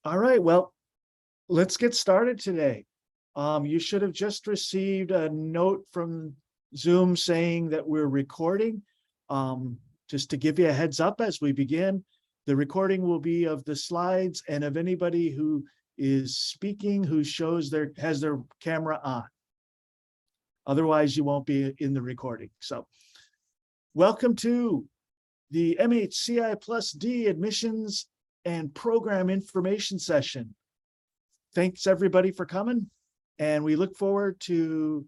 All right, well, let's get started today. You should have just received a note from Zoom saying that we're recording. Just to give you a heads up as we begin, the recording will be of the slides and of anybody who is speaking who has their camera on. Otherwise, you won't be in the recording. So welcome to the MHCI+D admissions and program information session. Thanks everybody for coming. And we look forward to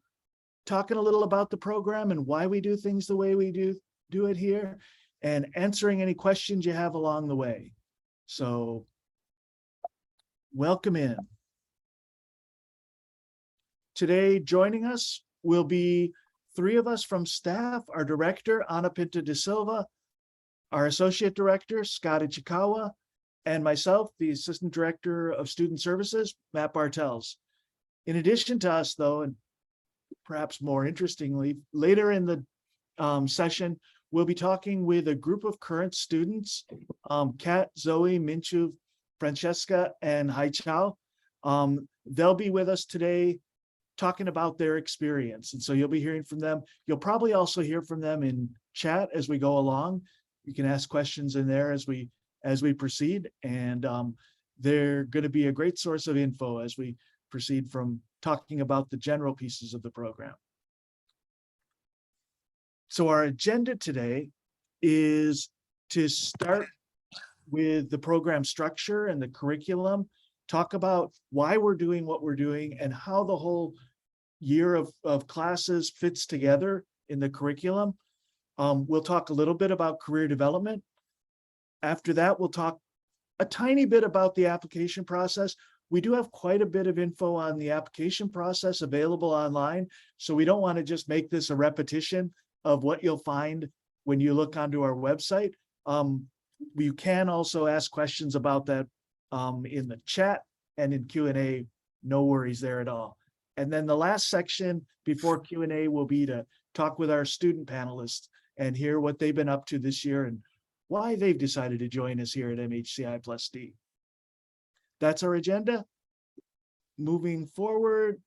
talking a little about the program and why we do things the way we do it here, and answering any questions you have along the way. So welcome in. Today joining us will be three of us from staff: our director, Ana Pinto de Silva, our associate director, Scott Ichikawa, and myself, the assistant director of student services, Matt Bartels. In addition to us, though, and perhaps more interestingly, later in the session, we'll be talking with a group of current students, Kat, Zoe, Minchu, Francesca, and Hai Chao. They'll be with us today talking about their experience. And so you'll be hearing from them. You'll probably also hear from them in chat as we go along. You can ask questions in there as we proceed. And they're going to be a great source of info as we proceed from talking about the general pieces of the program. So our agenda today is to start with the program structure and the curriculum, talk about why we're doing what we're doing and how the whole year of classes fits together in the curriculum. We'll talk a little bit about career development. After that, we'll talk a tiny bit about the application process. We do have quite a bit of info on the application process available online, so we don't want to just make this a repetition of what you'll find when you look onto our website. You can also ask questions about that in the chat and in Q&A, no worries there at all. And then the last section before Q&A will be to talk with our student panelists and hear what they've been up to this year and why they've decided to join us here at MHCI+D. That's our agenda. Moving forward,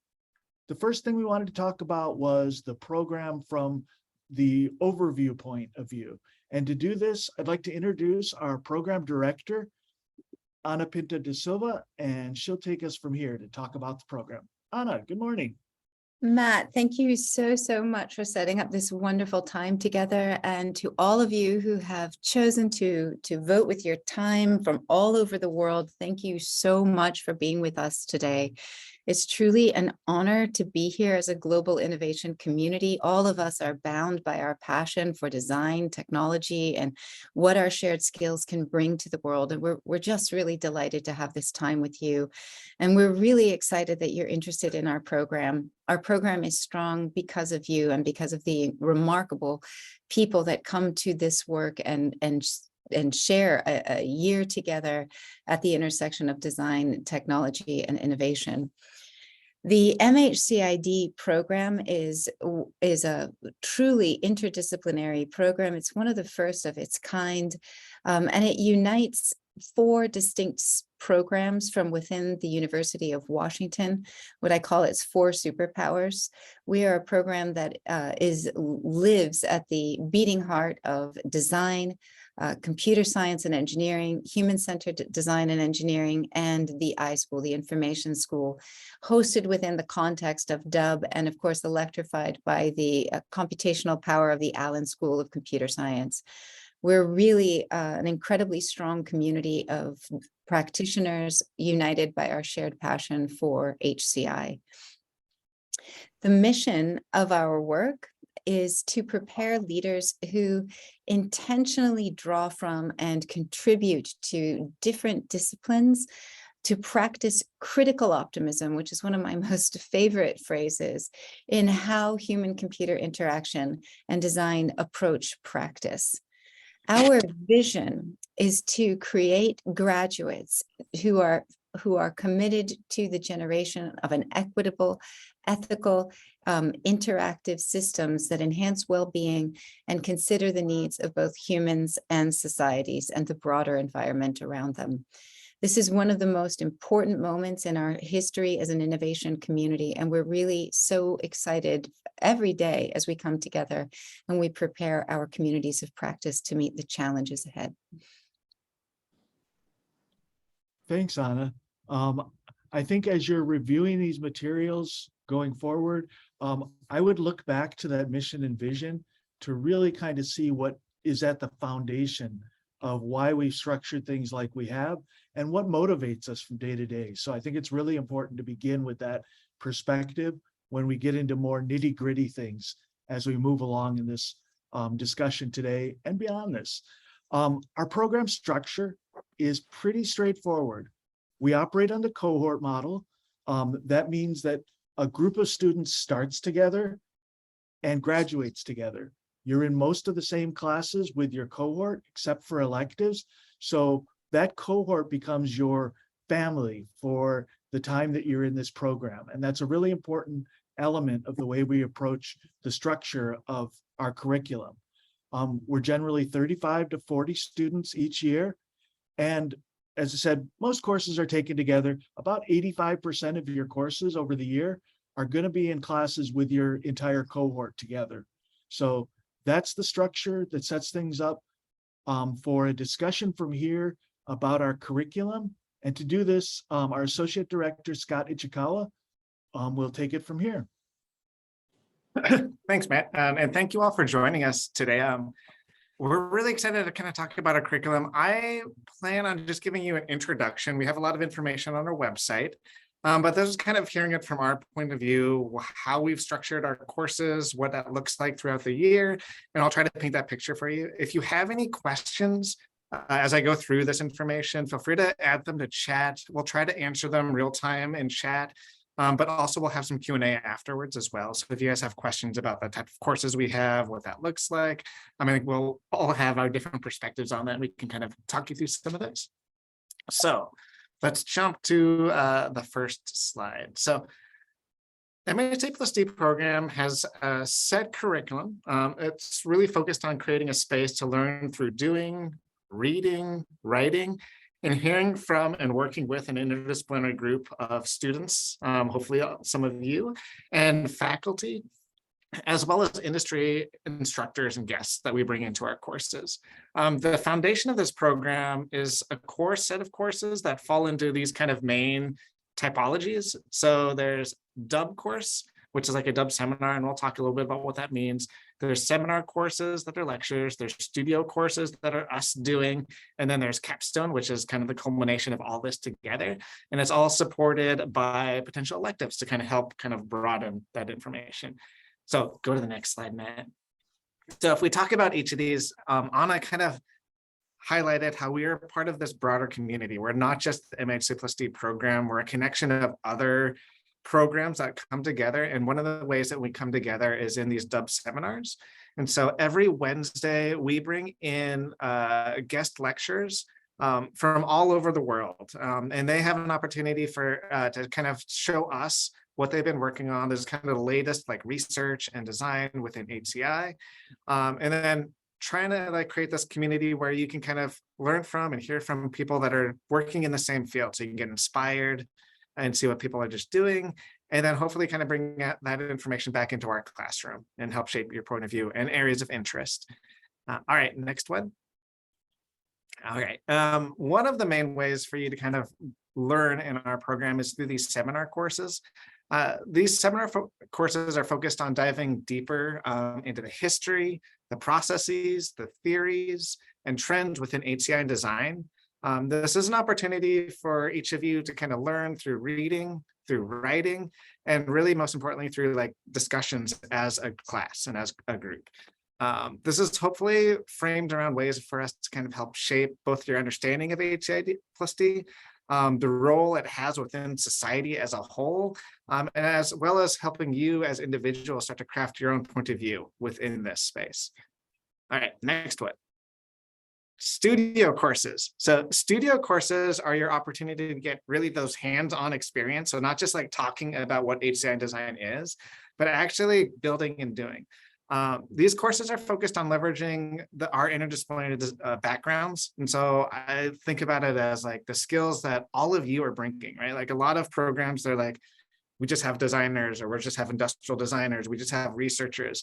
the first thing we wanted to talk about was the program from the overview point of view. And to do this, I'd like to introduce our program director, Ana Pinto de Silva, and she'll take us from here to talk about the program. Ana, good morning. Matt, thank you so much for setting up this wonderful time together, and to all of you who have chosen to vote with your time from all over the world. Thank you so much for being with us today. It's truly an honor to be here as a global innovation community. All of us are bound by our passion for design, technology, and what our shared skills can bring to the world. And we're just really delighted to have this time with you. And we're really excited that you're interested in our program. Our program is strong because of you and because of the remarkable people that come to this work and share a year together at the intersection of design, technology, and innovation. The MHCI+D program is a truly interdisciplinary program. It's one of the first of its kind, and it unites 4 distinct programs from within the University of Washington, what I call its 4 superpowers. We are a program that lives at the beating heart of design, computer science and engineering, human-centered design and engineering, and the iSchool, the information school, hosted within the context of DUB, and of course electrified by the computational power of the Allen School of Computer Science. We're really an incredibly strong community of practitioners united by our shared passion for HCI. The mission of our work is to prepare leaders who intentionally draw from and contribute to different disciplines to practice critical optimism, which is one of my most favorite phrases, in how human-computer interaction and design approach practice. Our vision is to create graduates who are committed to the generation of an equitable, ethical, interactive systems that enhance well-being and consider the needs of both humans and societies and the broader environment around them. This is one of the most important moments in our history as an innovation community, and we're really so excited every day as we come together and we prepare our communities of practice to meet the challenges ahead. Thanks, Anna. I think as you're reviewing these materials going forward, I would look back to that mission and vision to really kind of see what is at the foundation of why we've structured things like we have and what motivates us from day to day. So I think it's really important to begin with that perspective when we get into more nitty-gritty things as we move along in this discussion today and beyond this. Our program structure is pretty straightforward. We operate on the cohort model. That means that a group of students starts together and graduates together. You're in most of the same classes with your cohort, except for electives. So that cohort becomes your family for the time that you're in this program. And that's a really important element of the way we approach the structure of our curriculum. We're generally 35 to 40 students each year. And as I said, most courses are taken together. About 85% of your courses over the year are going to be in classes with your entire cohort together. So that's the structure that sets things up for a discussion from here about our curriculum. And to do this, our Associate Director, Scott Ichikawa, will take it from here. Thanks, Matt. And thank you all for joining us today. We're really excited to kind of talk about our curriculum. I plan on just giving you an introduction. We have a lot of information on our website, but this is kind of hearing it from our point of view, how we've structured our courses, what that looks like throughout the year, and I'll try to paint that picture for you. If you have any questions as I go through this information, feel free to add them to chat. We'll try to answer them real time in chat. But also we'll have some Q&A afterwards as well. So if you guys have questions about the type of courses we have, what that looks like, I mean, we'll all have our different perspectives on that. We can kind of talk you through some of those. So let's jump to the first slide. So MHCI+D program has a set curriculum. It's really focused on creating a space to learn through doing, reading, writing, and hearing from and working with an interdisciplinary group of students, hopefully some of you, and faculty, as well as industry instructors and guests that we bring into our courses. The foundation of this program is a core set of courses that fall into these kind of main typologies. So there's dub course, which is like a dub seminar, and we'll talk a little bit about what that means. There's seminar courses that are lectures, there's studio courses that are us doing, and then there's capstone, which is kind of the culmination of all this together. And it's all supported by potential electives to kind of help kind of broaden that information. So go to the next slide, Matt. So if we talk about each of these, Anna kind of highlighted how we are part of this broader community. We're not just the MHCI+D program, we're a connection of other programs that come together. And one of the ways that we come together is in these dub seminars. And so every Wednesday we bring in guest lectures from all over the world. And they have an opportunity for to kind of show us what they've been working on. There's kind of the latest like research and design within HCI. And then trying to like create this community where you can kind of learn from and hear from people that are working in the same field. So you can get inspired and see what people are just doing, and then hopefully kind of bring that information back into our classroom and help shape your point of view and areas of interest. All right, next one. All right, one of the main ways for you to kind of learn in our program is through these seminar courses. These seminar courses are focused on diving deeper into the history, the processes, the theories, and trends within HCI and design. This is an opportunity for each of you to kind of learn through reading, through writing, and really most importantly through like discussions as a class and as a group. This is hopefully framed around ways for us to kind of help shape both your understanding of HCI+D, the role it has within society as a whole, and as well as helping you as individuals start to craft your own point of view within this space. All right, next one. Studio courses. So studio courses are your opportunity to get really those hands-on experience. So not just like talking about what HCI design is, but actually building and doing. These courses are focused on leveraging our interdisciplinary backgrounds. And so I think about it as like the skills that all of you are bringing, right? Like a lot of programs, they're like, we just have designers, or we just have industrial designers, we just have researchers.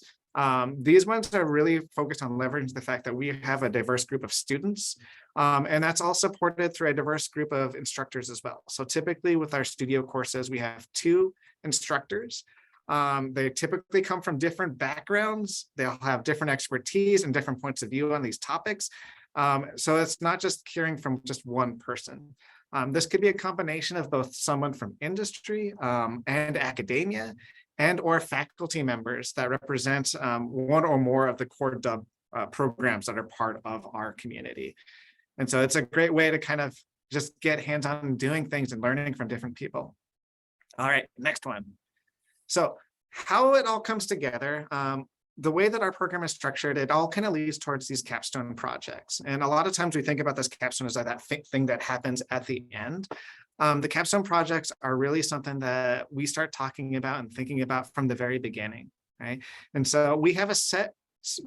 These ones are really focused on leveraging the fact that we have a diverse group of students, and that's all supported through a diverse group of instructors as well. So typically with our studio courses, we have 2 instructors. They typically come from different backgrounds. They'll have different expertise and different points of view on these topics. So it's not just hearing from just one person. This could be a combination of both someone from industry and academia, and or faculty members that represent one or more of the core dub programs that are part of our community. And so it's a great way to kind of just get hands-on doing things and learning from different people. All right, next one. So how it all comes together, the way that our program is structured, it all kind of leads towards these capstone projects. And a lot of times we think about this capstone as like that thing that happens at the end. The capstone projects are really something that we start talking about and thinking about from the very beginning, right? And so we have a set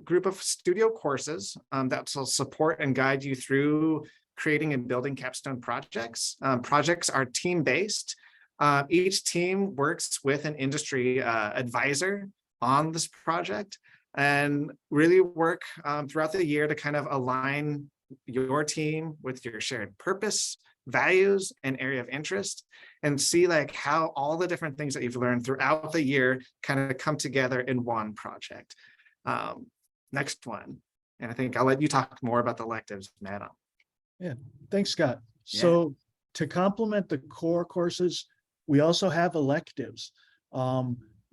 group of studio courses that will support and guide you through creating and building capstone projects. Projects are team-based. Each team works with an industry advisor on this project and really work throughout the year to kind of align your team with your shared purpose, values, and area of interest, and see like how all the different things that you've learned throughout the year kind of come together in one project. Next one. And I think I'll let you talk more about the electives, Matt. Yeah, thanks, Scott. So to complement the core courses, we also have electives.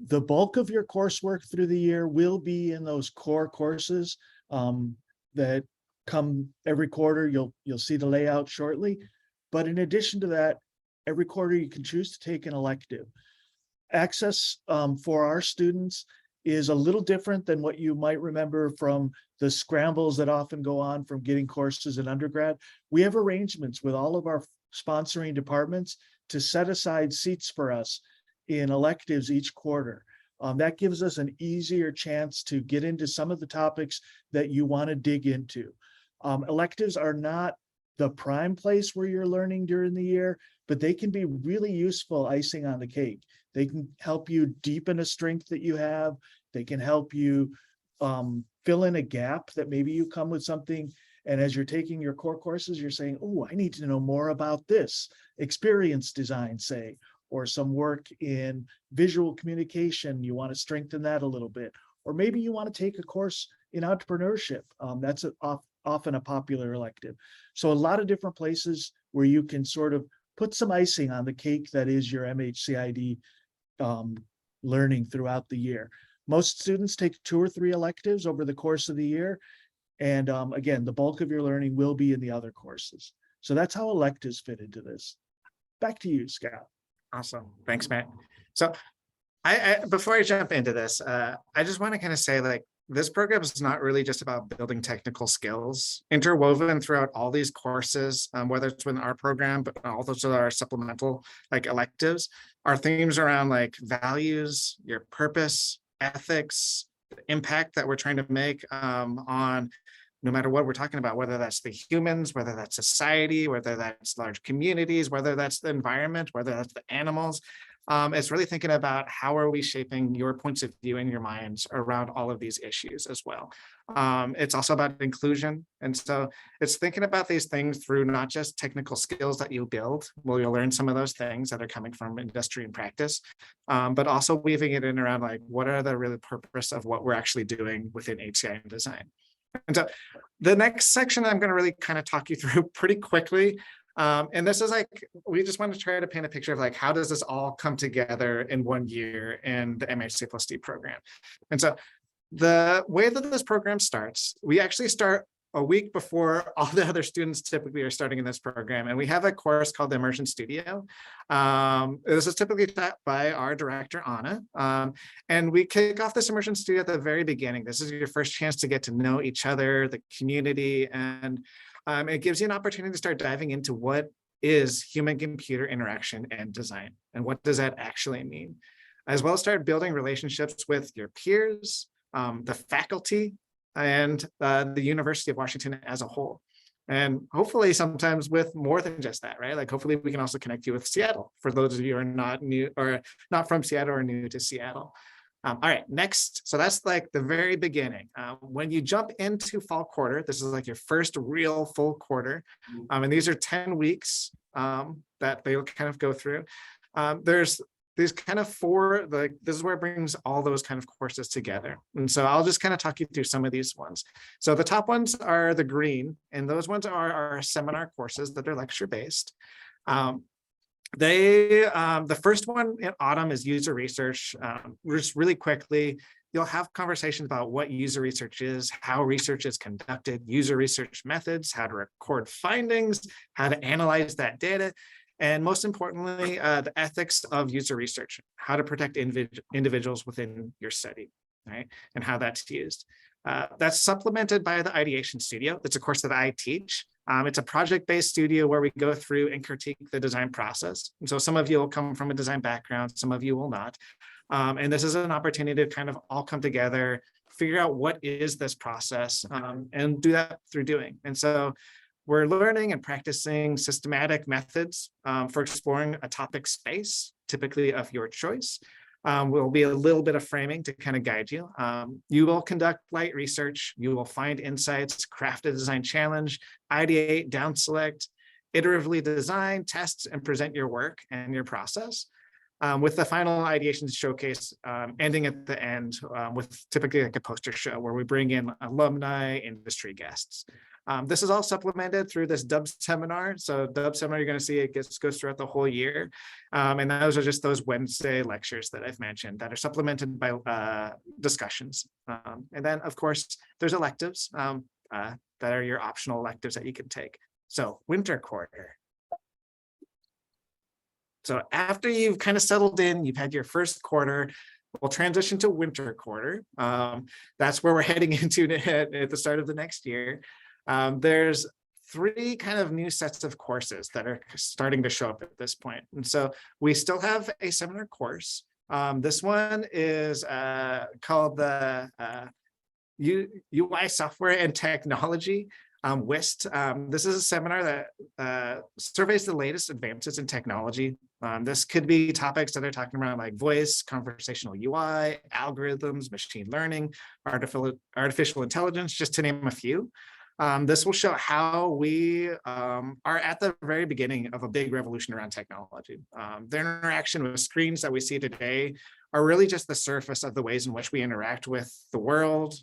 The bulk of your coursework through the year will be in those core courses that come every quarter. You'll see the layout shortly. But in addition to that, every quarter you can choose to take an elective. Access for our students is a little different than what you might remember from the scrambles that often go on from getting courses in undergrad. We have arrangements with all of our sponsoring departments to set aside seats for us in electives each quarter. That gives us an easier chance to get into some of the topics that you want to dig into. Electives are not the prime place where you're learning during the year, but they can be really useful icing on the cake. They can help you deepen a strength that you have. They can help you fill in a gap that maybe you come with something, and as you're taking your core courses, you're saying, oh, I need to know more about this experience design, say, or some work in visual communication. You want to strengthen that a little bit. Or maybe you want to take a course in entrepreneurship. That's often a popular elective. So a lot of different places where you can sort of put some icing on the cake that is your MHCI+D learning throughout the year. Most students take 2 or 3 electives over the course of the year. And again, the bulk of your learning will be in the other courses. So that's how electives fit into this. Back to you, Scott. Awesome. Thanks, Matt. So before I jump into this, I just want to kind of say, like, this program is not really just about building technical skills. Interwoven throughout all these courses, whether it's within our program, but also our supplemental like electives, our themes around like values, your purpose, ethics, the impact that we're trying to make on no matter what we're talking about, whether that's the humans, whether that's society, whether that's large communities, whether that's the environment, whether that's the animals. It's really thinking about how are we shaping your points of view in your minds around all of these issues as well. It's also about inclusion. And so it's thinking about these things through not just technical skills that you build. Well, you'll learn some of those things that are coming from industry and practice, but also weaving it in around like, what are the real purpose of what we're actually doing within HCI and design. And so the next section I'm going to really kind of talk you through pretty quickly. And this is like, we just want to try to paint a picture of like, how does this all come together in one year in the MHCI+D program? And so the way that this program starts, we actually start a week before all the other students typically are starting in this program. And we have a course called the Immersion Studio. This is typically taught by our director, Anna. And we kick off this Immersion Studio at the very beginning. This is your first chance to get to know each other, the community, and it gives you an opportunity to start diving into what is human-computer interaction and design, and what does that actually mean, as well as start building relationships with your peers, the faculty, and the University of Washington as a whole. And hopefully sometimes with more than just that, right? Like hopefully we can also connect you with Seattle for those of you who are not new or not from Seattle or new to Seattle. All right, next. So that's like the very beginning. When you jump into fall quarter, this is like your first real full quarter. And these are 10 weeks that they kind of go through. There's these kind of this is where it brings all those kind of courses together. And so I'll just kind of talk you through some of these ones. So the top ones are the green, and those ones are our seminar courses that are lecture based. The first one in autumn is user research. Just really quickly, you'll have conversations about what user research is, how research is conducted, user research methods, how to record findings, how to analyze that data, and most importantly, the ethics of user research, how to protect individuals within your study, right? And how that's used. That's supplemented by the ideation studio. That's a course that I teach. It's a project-based studio where we go through and critique the design process. And so some of you will come from a design background, some of you will not. And this is an opportunity to kind of all come together, figure out what is this process, and do that through doing. And so we're learning and practicing systematic methods for exploring a topic space, typically of your choice. Will be a little bit of framing to kind of guide you. You will conduct light research. You will find insights, craft a design challenge, ideate, down select, iteratively design, test, and present your work and your process. With the final ideation showcase ending at the end with typically like a poster show where we bring in alumni, industry guests. This is all supplemented through this Dub seminar. So Dub seminar, you're going to see it goes throughout the whole year. And those are just those Wednesday lectures that I've mentioned that are supplemented by discussions. And then, of course, there's electives that are your optional electives that you can take. So winter quarter. So after you've kind of settled in, you've had your first quarter, we'll transition to winter quarter. That's where we're heading into at the start of the next year. There's 3 kind of new sets of courses that are starting to show up at this point. And so we still have a seminar course. This one is called the UI Software and Technology, WIST. This is a seminar that surveys the latest advances in technology. This could be topics that are talking about like voice, conversational UI, algorithms, machine learning, artificial intelligence, just to name a few. This will show how we are at the very beginning of a big revolution around technology. The interaction with screens that we see today are really just the surface of the ways in which we interact with the world,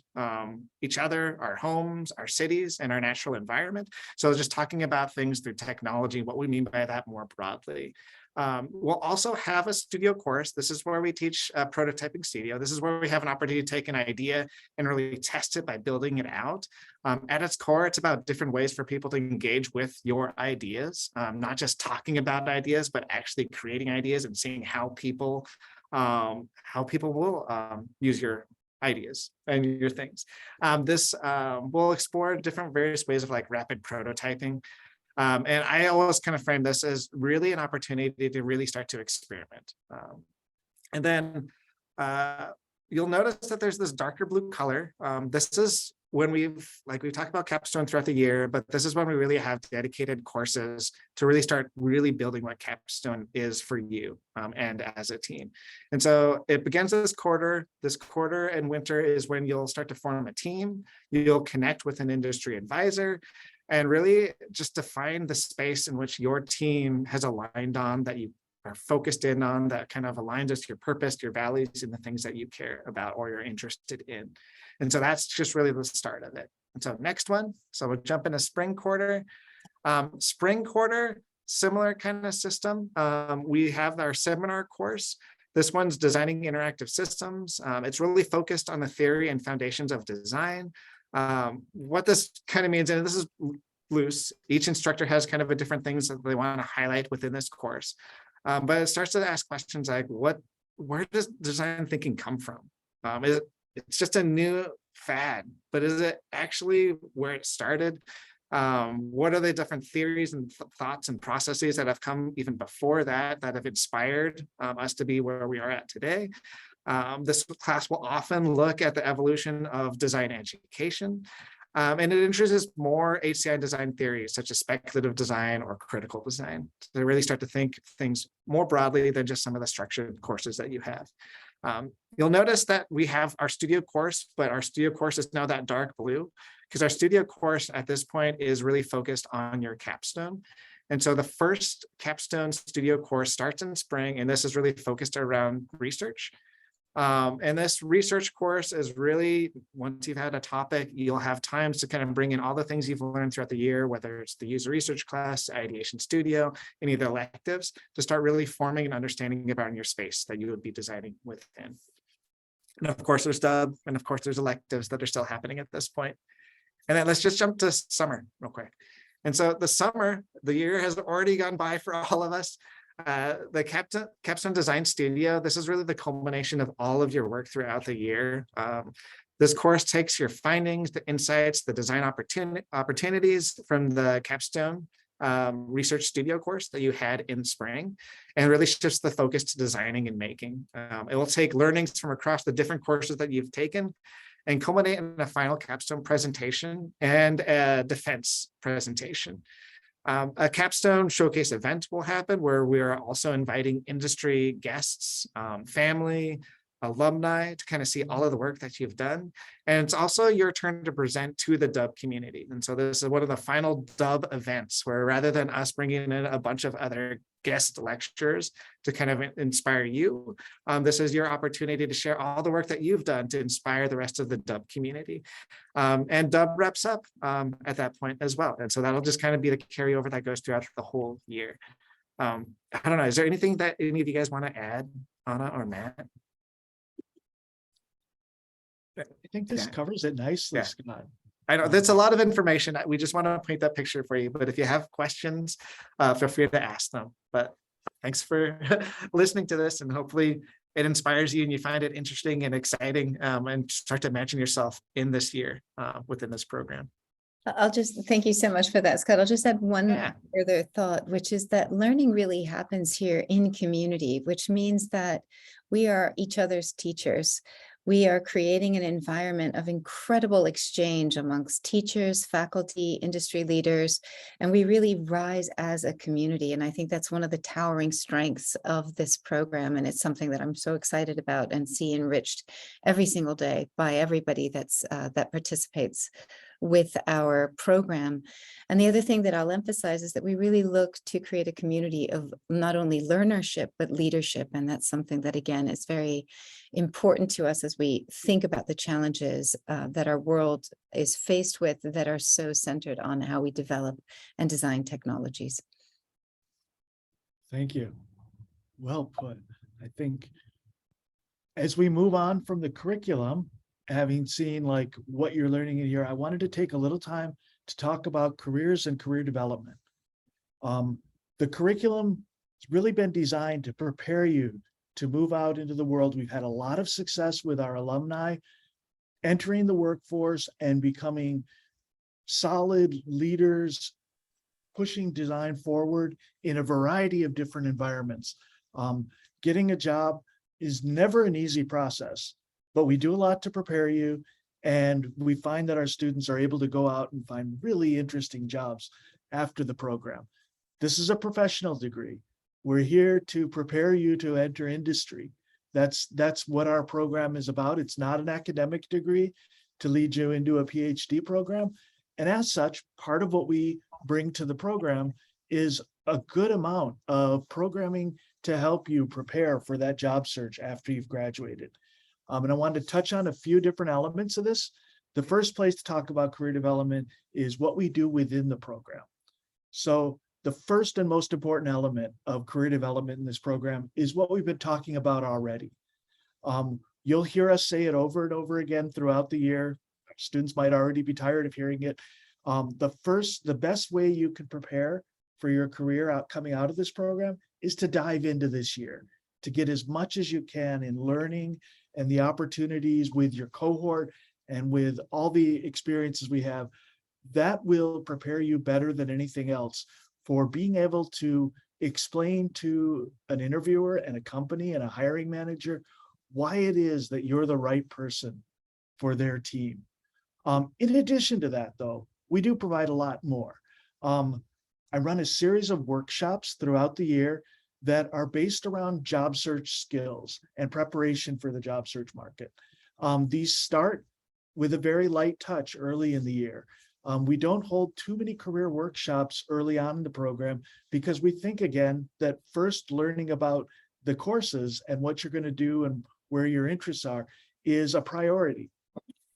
each other, our homes, our cities, and our natural environment. So just talking about things through technology, what we mean by that more broadly. We'll also have a studio course. This is where we teach prototyping studio. This is where we have an opportunity to take an idea and really test it by building it out. At its core, it's about different ways for people to engage with your ideas, not just talking about ideas, but actually creating ideas and seeing how people will use your ideas and your things. This will explore different various ways of like rapid prototyping. And I always kind of frame this as really an opportunity to really start to experiment. And then you'll notice that there's this darker blue color. This is when we've talked about capstone throughout the year, but this is when we really have dedicated courses to really start really building what capstone is for you and as a team. And so it begins this quarter and winter is when you'll start to form a team. You'll connect with an industry advisor and really just define the space in which your team has aligned on, that you are focused in on, that kind of aligns with your purpose, your values, and the things that you care about or you're interested in. And so that's just really the start of it. And so next one, so we'll jump into spring quarter. Spring quarter, similar kind of system. We have our seminar course. This one's designing interactive systems. It's really focused on the theory and foundations of design. What this kind of means, and this is loose, each instructor has kind of a different things that they want to highlight within this course. But it starts to ask questions like, where does design thinking come from? It's just a new fad, but is it actually where it started? What are the different theories and thoughts and processes that have come even before that have inspired us to be where we are at today? This class will often look at the evolution of design education, and it introduces more HCI design theories such as speculative design or critical design to really start to think things more broadly than just some of the structured courses that you have. You'll notice that we have our studio course, but our studio course is now that dark blue because our studio course at this point is really focused on your capstone. And so the first capstone studio course starts in spring, and this is really focused around research. And this research course is really, once you've had a topic, you'll have times to kind of bring in all the things you've learned throughout the year, whether it's the user research class, ideation studio, any of the electives, to start really forming an understanding about your space that you would be designing within. And of course, there's dub, and of course, there's electives that are still happening at this point. And then let's just jump to summer real quick. And so the summer, the year has already gone by for all of us. The Capstone Design Studio, this is really the culmination of all of your work throughout the year. This course takes your findings, the insights, the design opportunities from the Capstone Research Studio course that you had in spring, and really shifts the focus to designing and making. It will take learnings from across the different courses that you've taken and culminate in a final capstone presentation and a defense presentation. A capstone showcase event will happen where we are also inviting industry guests, family, alumni to kind of see all of the work that you've done. And it's also your turn to present to the dub community. And so this is one of the final dub events where rather than us bringing in a bunch of other guest lecturers to kind of inspire you, this is your opportunity to share all the work that you've done to inspire the rest of the dub community. And dub wraps up at that point as well. And so that'll just kind of be the carryover that goes throughout the whole year. I don't know, is there anything that any of you guys want to add, Anna or Matt? I think this covers it nicely, Yeah. Scott. I know that's a lot of information. We just want to paint that picture for you. But if you have questions, feel free to ask them. But thanks for listening to this, and hopefully it inspires you and you find it interesting and exciting, and start to imagine yourself in this year within this program. I'll just thank you so much for that, Scott. I'll just add one Yeah. further thought, which is that learning really happens here in community, which means that we are each other's teachers. We are creating an environment of incredible exchange amongst teachers, faculty, industry leaders, and we really rise as a community. And I think that's one of the towering strengths of this program. And it's something that I'm so excited about and see enriched every single day by everybody that participates with our program. And the other thing that I'll emphasize is that we really look to create a community of not only learnership, but leadership. And that's something that, again, is very important to us as we think about the challenges that our world is faced with that are so centered on how we develop and design technologies. Thank you. Well put. I think as we move on from the curriculum, having seen like what you're learning in here, I wanted to take a little time to talk about careers and career development. The curriculum has really been designed to prepare you to move out into the world. We've had a lot of success with our alumni entering the workforce and becoming solid leaders, pushing design forward in a variety of different environments. Getting a job is never an easy process, but we do a lot to prepare you. And we find that our students are able to go out and find really interesting jobs after the program. This is a professional degree. We're here to prepare you to enter industry. That's what our program is about. It's not an academic degree to lead you into a PhD program. And as such, part of what we bring to the program is a good amount of programming to help you prepare for that job search after you've graduated. And I wanted to touch on a few different elements of this. The first place to talk about career development is what we do within the program. So the first and most important element of career development in this program is what we've been talking about already. You'll hear us say it over and over again throughout the year. Students might already be tired of hearing it. The best way you can prepare for your career coming out of this program is to dive into this year, to get as much as you can in learning and the opportunities with your cohort and with all the experiences we have. That will prepare you better than anything else for being able to explain to an interviewer and a company and a hiring manager why it is that you're the right person for their team. In addition to that, though, we do provide a lot more. I run a series of workshops throughout the year that are based around job search skills and preparation for the job search market. These start with a very light touch early in the year. We don't hold too many career workshops early on in the program because we think, again, that first learning about the courses and what you're going to do and where your interests are is a priority.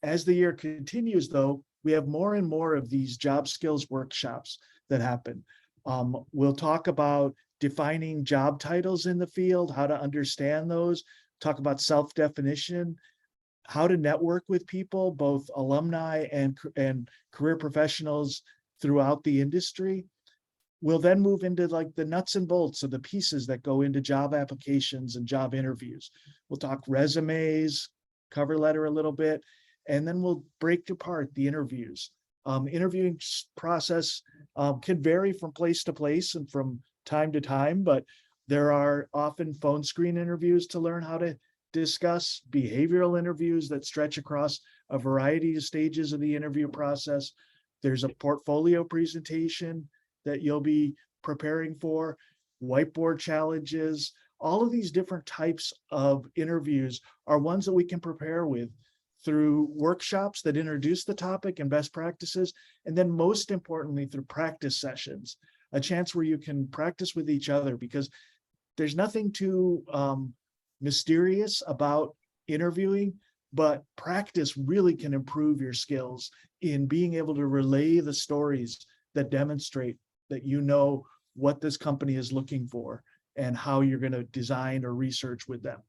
As the year continues, though, we have more and more of these job skills workshops that happen. We'll talk about defining job titles in the field, how to understand those, talk about self-definition, how to network with people, both alumni and career professionals throughout the industry. We'll then move into like the nuts and bolts of the pieces that go into job applications and job interviews. We'll talk resumes, cover letter a little bit, and then we'll break apart the interviews. Interviewing process can vary from place to place and from time to time, but there are often phone screen interviews to learn how to discuss, behavioral interviews that stretch across a variety of stages of the interview process. There's a portfolio presentation that you'll be preparing for, whiteboard challenges. All of these different types of interviews are ones that we can prepare with through workshops that introduce the topic and best practices, and then most importantly, through practice sessions, a chance where you can practice with each other, because there's nothing too mysterious about interviewing, but practice really can improve your skills in being able to relay the stories that demonstrate that you know what this company is looking for and how you're going to design or research with them.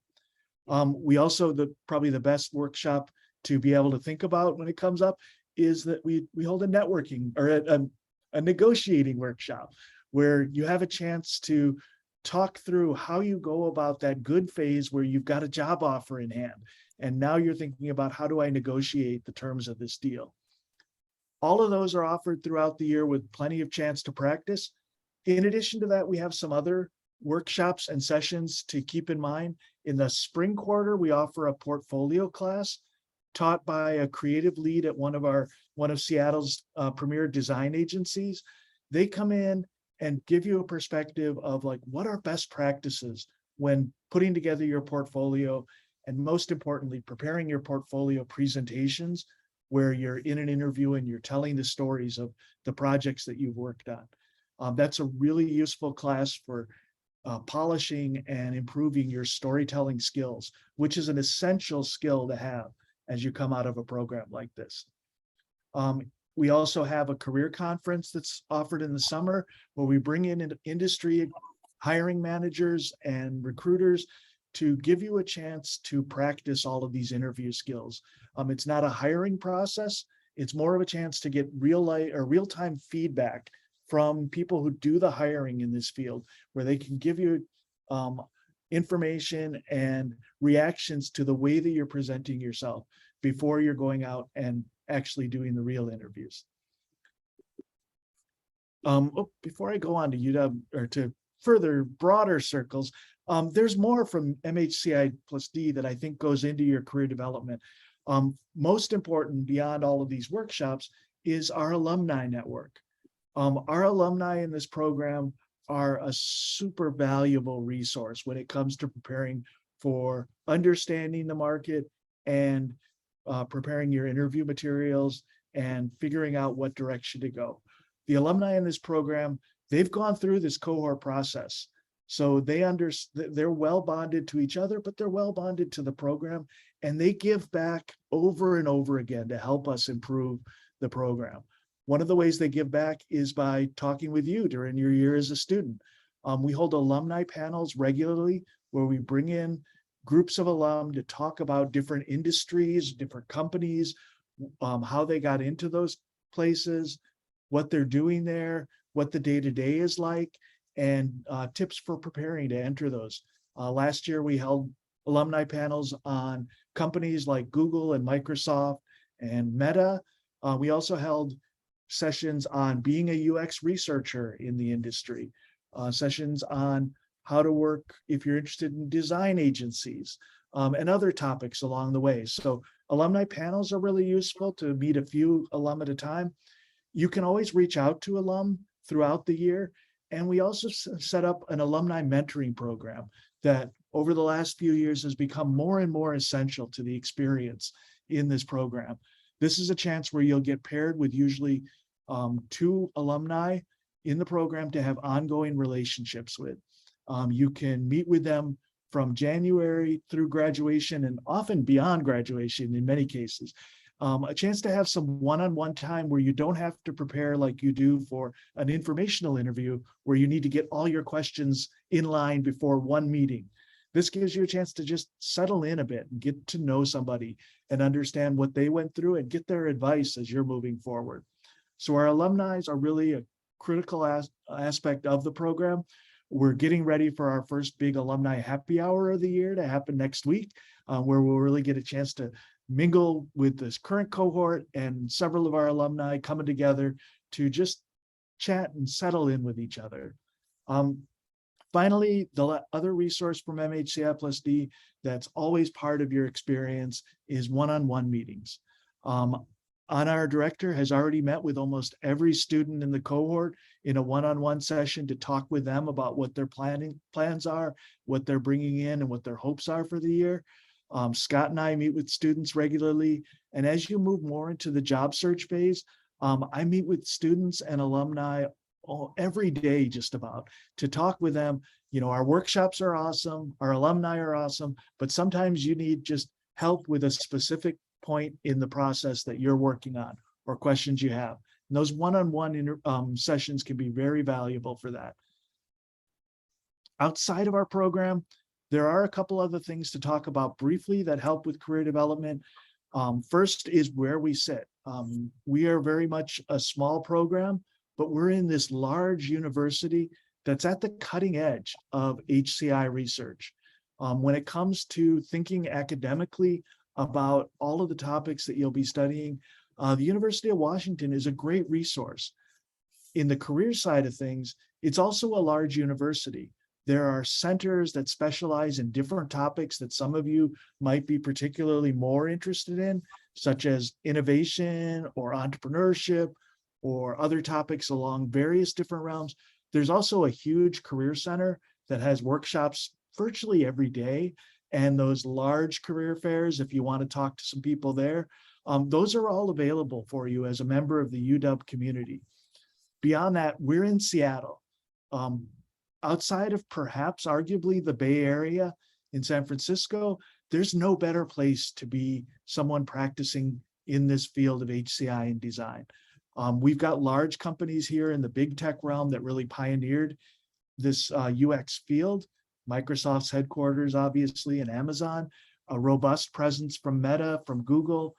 We also, probably the best workshop to be able to think about when it comes up is that we hold a networking or a negotiating workshop where you have a chance to talk through how you go about that good phase where you've got a job offer in hand. And now you're thinking about, how do I negotiate the terms of this deal? All of those are offered throughout the year with plenty of chance to practice. In addition to that, we have some other workshops and sessions to keep in mind. In the spring quarter, we offer a portfolio class taught by a creative lead at one of Seattle's premier design agencies. They come in and give you a perspective of like, what are best practices when putting together your portfolio, and most importantly, preparing your portfolio presentations where you're in an interview and you're telling the stories of the projects that you've worked on. That's a really useful class for polishing and improving your storytelling skills, which is an essential skill to have as you come out of a program like this. We also have a career conference that's offered in the summer where we bring in industry hiring managers and recruiters to give you a chance to practice all of these interview skills. It's not a hiring process. It's more of a chance to get real-time feedback from people who do the hiring in this field, where they can give you information and reactions to the way that you're presenting yourself before you're going out and actually doing the real interviews. Before I go on to UW or to further broader circles, there's more from MHCI+D that I think goes into your career development. Most important beyond all of these workshops is our alumni network. Our alumni in this program are a super valuable resource when it comes to preparing for understanding the market and preparing your interview materials and figuring out what direction to go. The alumni in this program, they've gone through this cohort process. So they're well bonded to each other, but they're well bonded to the program, and they give back over and over again to help us improve the program. One of the ways they give back is by talking with you during your year as a student. We hold alumni panels regularly where we bring in groups of alum to talk about different industries, different companies, how they got into those places, what they're doing there, what the day-to-day is like, and tips for preparing to enter those. Last year, we held alumni panels on companies like Google and Microsoft and Meta. We also held sessions on being a UX researcher in the industry, sessions on how to work if you're interested in design agencies, and other topics along the way. So alumni panels are really useful to meet a few alum at a time. You can always reach out to alum throughout the year. And we also set up an alumni mentoring program that over the last few years has become more and more essential to the experience in this program. This is a chance where you'll get paired with usually 2 alumni in the program to have ongoing relationships with. You can meet with them from January through graduation and often beyond graduation in many cases. A chance to have some one-on-one time where you don't have to prepare like you do for an informational interview where you need to get all your questions in line before one meeting. This gives you a chance to just settle in a bit and get to know somebody and understand what they went through and get their advice as you're moving forward. So our alumni are really a critical aspect of the program. We're getting ready for our first big alumni happy hour of the year to happen next week, where we'll really get a chance to mingle with this current cohort and several of our alumni coming together to just chat and settle in with each other. Finally, the other resource from MHCI+D that's always part of your experience is one-on-one meetings. Our director has already met with almost every student in the cohort in a one-on-one session to talk with them about what their plans are, what they're bringing in, and what their hopes are for the year. Scott and I meet with students regularly, and as you move more into the job search phase, I meet with students and alumni every day just about to talk with them. You know, our workshops are awesome, our alumni are awesome, but sometimes you need just help with a specific point in the process that you're working on or questions you have. And those one-on-one sessions can be very valuable for that. Outside of our program, there are a couple other things to talk about briefly that help with career development. First is where we sit. We are very much a small program, but we're in this large university that's at the cutting edge of HCI research. When it comes to thinking academically about all of the topics that you'll be studying, the University of Washington is a great resource. In the career side of things, it's also a large university. There are centers that specialize in different topics that some of you might be particularly more interested in, such as innovation or entrepreneurship or other topics along various different realms. There's also a huge career center that has workshops virtually every day. And those large career fairs, if you want to talk to some people there, those are all available for you as a member of the UW community. Beyond that, we're in Seattle. Outside of perhaps arguably the Bay Area in San Francisco, there's no better place to be someone practicing in this field of HCI and design. We've got large companies here in the big tech realm that really pioneered this UX field. Microsoft's headquarters, obviously, and Amazon, a robust presence from Meta, from Google,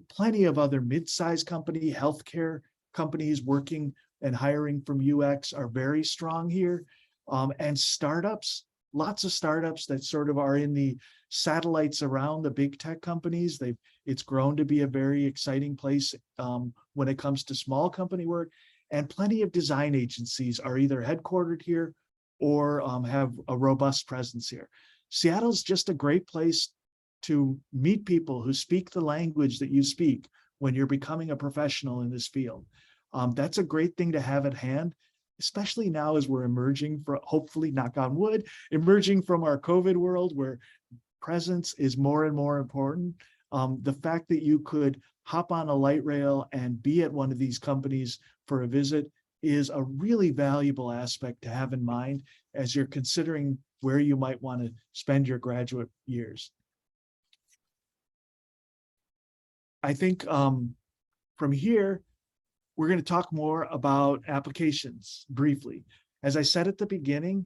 plenty of other mid-sized company, healthcare companies working and hiring from UX are very strong here. And startups, lots of startups that sort of are in the satellites around the big tech companies. It's grown to be a very exciting place when it comes to small company work, and plenty of design agencies are either headquartered here or have a robust presence here. Seattle's just a great place to meet people who speak the language that you speak when you're becoming a professional in this field. That's a great thing to have at hand, especially now as we're emerging from, hopefully, knock on wood, emerging from our COVID world where presence is more and more important. The fact that you could hop on a light rail and be at one of these companies for a visit is a really valuable aspect to have in mind as you're considering where you might want to spend your graduate years. I think from here, we're going to talk more about applications briefly. As I said at the beginning,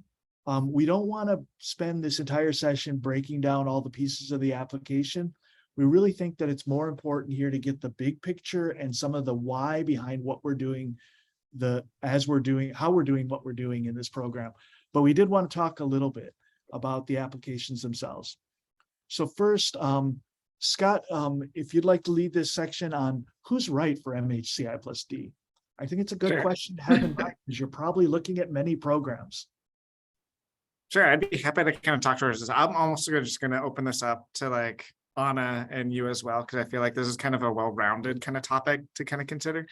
we don't want to spend this entire session breaking down all the pieces of the application. We really think that it's more important here to get the big picture and some of the why behind what we're doing, how we're doing what we're doing in this program. But we did want to talk a little bit about the applications themselves. So first, Scott, if you'd like to lead this section on who's right for MHCI+D. I think it's a good question to have in mind because you're probably looking at many programs. Sure, I'd be happy to kind of talk to her. I'm also just going to open this up to like Anna and you as well, because I feel like this is kind of a well-rounded kind of topic to kind of consider.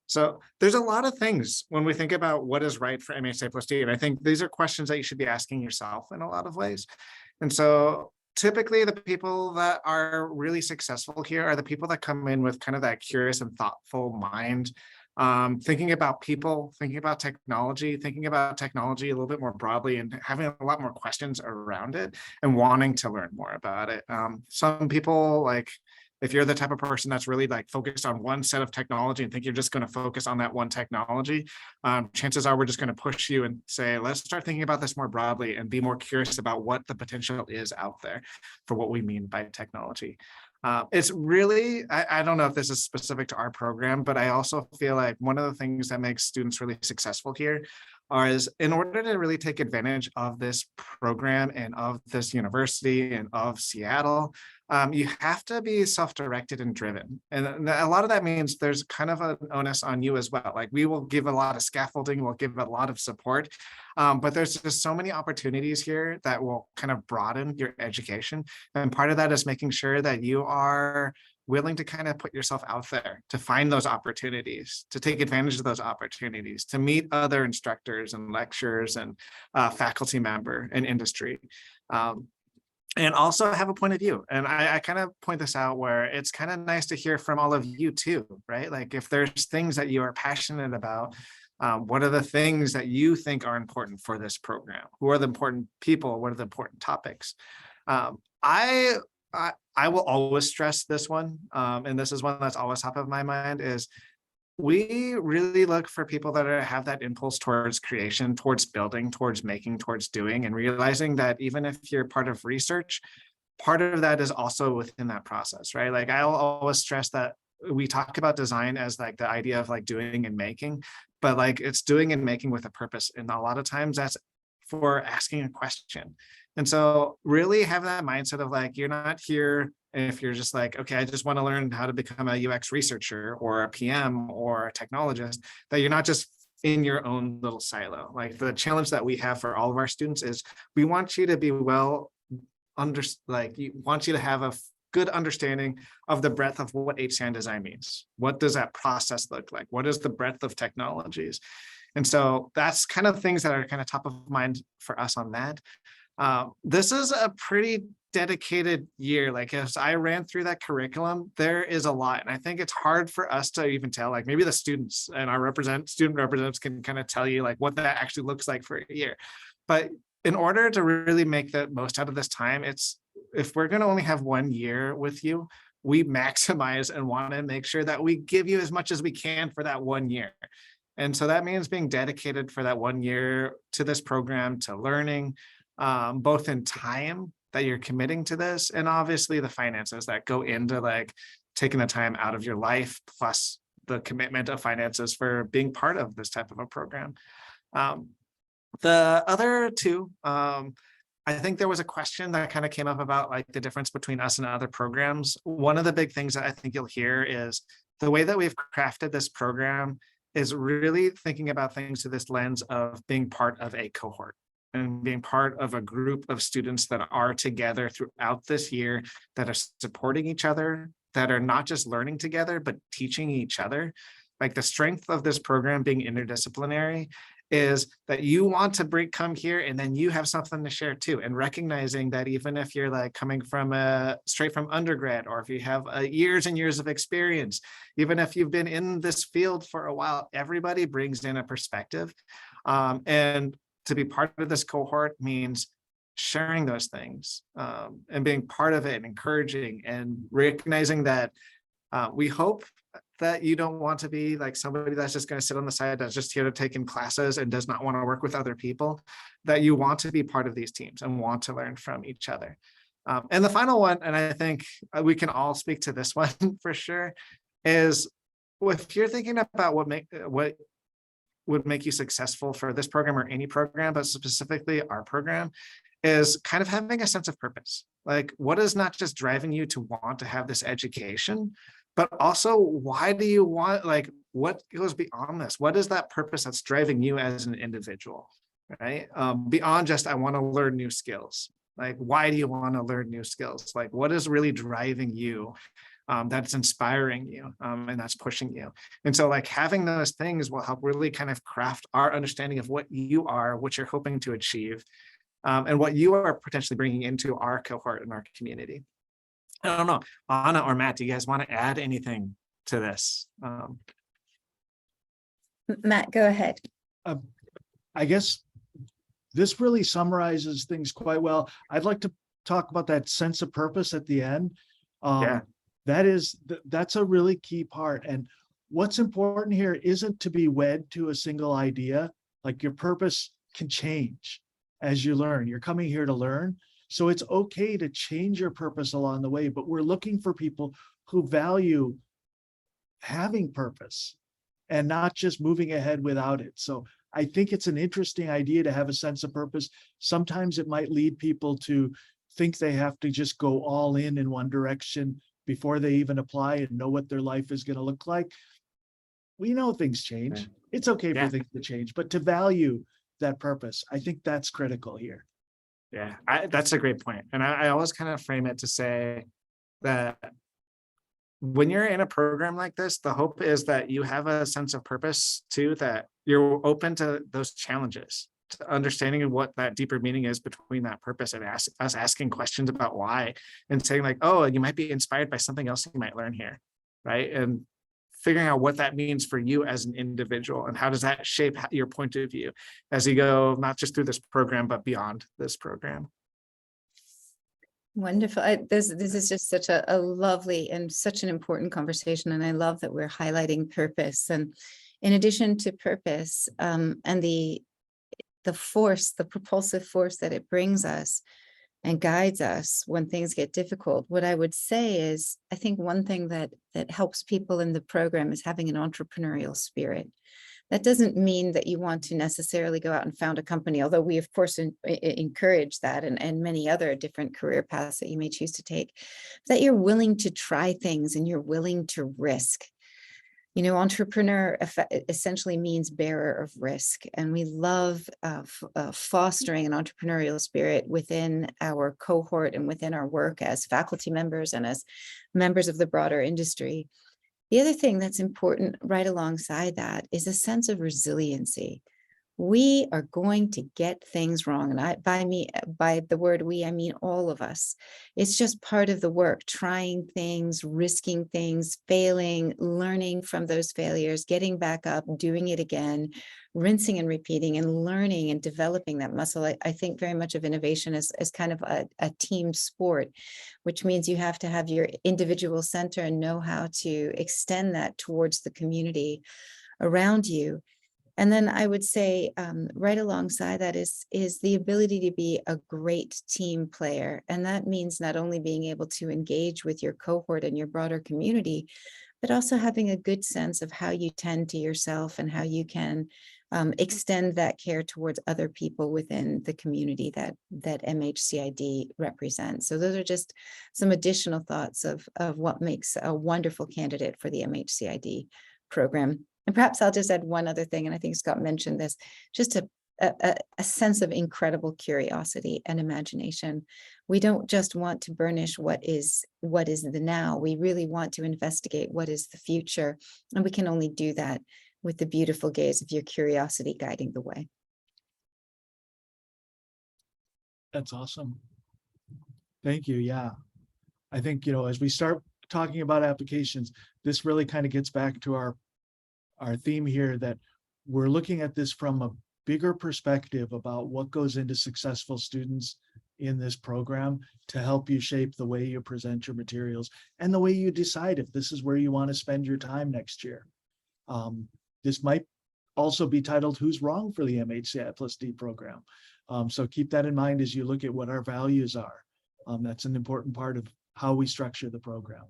So there's a lot of things when we think about what is right for MHCI+D, and I think these are questions that you should be asking yourself in a lot of ways. And so typically the people that are really successful here are the people that come in with kind of that curious and thoughtful mind, thinking about people, thinking about technology a little bit more broadly and having a lot more questions around it and wanting to learn more about it. Some people, like, if you're the type of person that's really like focused on one set of technology and think you're just going to focus on that one technology, chances are we're just going to push you and say, let's start thinking about this more broadly and be more curious about what the potential is out there for what we mean by technology. It's really, I don't know if this is specific to our program, but I also feel like one of the things that makes students really successful here is in order to really take advantage of this program and of this university and of Seattle, you have to be self-directed and driven. And a lot of that means there's kind of an onus on you as well. Like we will give a lot of scaffolding, we'll give a lot of support, but there's just so many opportunities here that will kind of broaden your education. And part of that is making sure that you are willing to kind of put yourself out there to find those opportunities, to take advantage of those opportunities, to meet other instructors and lecturers and faculty member and industry. And also have a point of view. And I kind of point this out where it's kind of nice to hear from all of you too, right? Like if there's things that you are passionate about, what are the things that you think are important for this program? Who are the important people? What are the important topics? I will always stress this one, and this is one that's always top of my mind, is we really look for people that have that impulse towards creation, towards building, towards making, towards doing, and realizing that even if you're part of research, part of that is also within that process, right? Like I'll always stress that we talk about design as like the idea of like doing and making, but like it's doing and making with a purpose. And a lot of times that's for asking a question. And so really have that mindset of like, you're not here if you're just like, okay, I just want to learn how to become a UX researcher or a PM or a technologist, that you're not just in your own little silo. Like the challenge that we have for all of our students is we want you to be we want you to have a good understanding of the breadth of what HCI design means. What does that process look like? What is the breadth of technologies? And so that's kind of things that are kind of top of mind for us on that. This is a pretty dedicated year. Like as I ran through that curriculum, there is a lot. And I think it's hard for us to even tell, like maybe the students and our student representatives can kind of tell you like what that actually looks like for a year. But in order to really make the most out of this time, if we're going to only have 1 year with you, we maximize and want to make sure that we give you as much as we can for that 1 year. And so that means being dedicated for that 1 year to this program, to learning, both in time that you're committing to this, and obviously the finances that go into like taking the time out of your life, plus the commitment of finances for being part of this type of a program. The other two, I think there was a question that kind of came up about like the difference between us and other programs. One of the big things that I think you'll hear is the way that we've crafted this program is really thinking about things through this lens of being part of a cohort and being part of a group of students that are together throughout this year, that are supporting each other, that are not just learning together, but teaching each other. Like the strength of this program being interdisciplinary is that you want to come here and then you have something to share too. And recognizing that even if you're like coming from straight from undergrad, or if you have years and years of experience, even if you've been in this field for a while, everybody brings in a perspective. And to be part of this cohort means sharing those things and being part of it and encouraging and recognizing that we hope that you don't want to be like somebody that's just going to sit on the side, that's just here to take in classes and does not want to work with other people, that you want to be part of these teams and want to learn from each other. And the final one, and I think we can all speak to this one for sure, is if you're thinking about what would make you successful for this program or any program, but specifically our program, is kind of having a sense of purpose. Like what is not just driving you to want to have this education, but also why do you want, like what goes beyond this? What is that purpose that's driving you as an individual? right? Beyond just, I want to learn new skills. Like, why do you want to learn new skills? Like, what is really driving you? That's inspiring you, and that's pushing you. And so like having those things will help really kind of craft our understanding of what you are, what you're hoping to achieve, and what you are potentially bringing into our cohort and our community. I don't know, Anna or Matt, do you guys want to add anything to this? Matt, go ahead. I guess this really summarizes things quite well. I'd like to talk about that sense of purpose at the end. Yeah. That's a really key part. And what's important here isn't to be wed to a single idea. Like, your purpose can change as you learn. You're coming here to learn. So it's okay to change your purpose along the way, but we're looking for people who value having purpose and not just moving ahead without it. So I think it's an interesting idea to have a sense of purpose. Sometimes it might lead people to think they have to just go all in one direction before they even apply and know what their life is going to look like. We know things change. Yeah. It's okay Yeah. for things to change, but to value that purpose, I think that's critical here. Yeah, that's a great point. And I always kind of frame it to say that when you're in a program like this, the hope is that you have a sense of purpose too, that you're open to those challenges, to understanding what that deeper meaning is between that purpose, and us asking questions about why, and saying like, oh, you might be inspired by something else you might learn here, right? And figuring out what that means for you as an individual, and how does that shape your point of view as you go, not just through this program, but beyond this program. Wonderful. This is just such a lovely and such an important conversation. And I love that we're highlighting purpose. And in addition to purpose, and the force, the propulsive force that it brings us and guides us when things get difficult, what I would say is, I think one thing that helps people in the program is having an entrepreneurial spirit. That doesn't mean that you want to necessarily go out and found a company, although we, of course, encourage that, and many other different career paths that you may choose to take, that you're willing to try things and you're willing to risk. You know, entrepreneur essentially means bearer of risk, and we love fostering an entrepreneurial spirit within our cohort and within our work as faculty members and as members of the broader industry. The other thing that's important right alongside that is a sense of resiliency. We are going to get things wrong. And by the word we, I mean all of us. It's just part of the work, trying things, risking things, failing, learning from those failures, getting back up, doing it again, rinsing and repeating, and learning and developing that muscle. I think very much of innovation as kind of a team sport, which means you have to have your individual center and know how to extend that towards the community around you. And then I would say right alongside that is the ability to be a great team player. And that means not only being able to engage with your cohort and your broader community, but also having a good sense of how you tend to yourself and how you can extend that care towards other people within the community that MHCI+D represents. So those are just some additional thoughts of what makes a wonderful candidate for the MHCI+D program. And perhaps I'll just add one other thing, and I think Scott mentioned this, just a sense of incredible curiosity and imagination. We don't just want to burnish what is the now. We really want to investigate what is the future. And we can only do that with the beautiful gaze of your curiosity guiding the way. That's awesome. Thank you. Yeah. I think, as we start talking about applications, this really kind of gets back to our theme here, that we're looking at this from a bigger perspective about what goes into successful students in this program to help you shape the way you present your materials and the way you decide if this is where you want to spend your time next year. This might also be titled "Who's Wrong for the MHCI+D Program?" So keep that in mind as you look at what our values are. That's an important part of how we structure the program.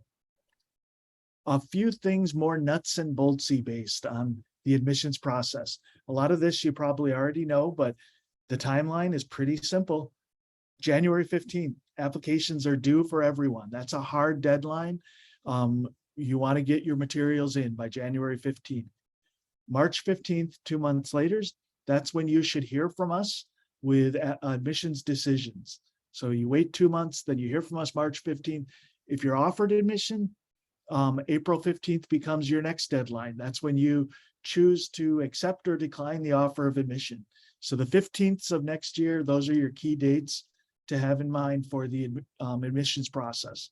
A few things more nuts and boltsy based on the admissions process. A lot of this you probably already know, but the timeline is pretty simple. January 15th, applications are due for everyone. That's a hard deadline. You want to get your materials in by January 15th. March 15th, 2 months later, that's when you should hear from us with admissions decisions. So you wait 2 months, then you hear from us March 15th. If you're offered admission, April 15th becomes your next deadline. That's when you choose to accept or decline the offer of admission. So the 15th of next year, those are your key dates to have in mind for the admissions process.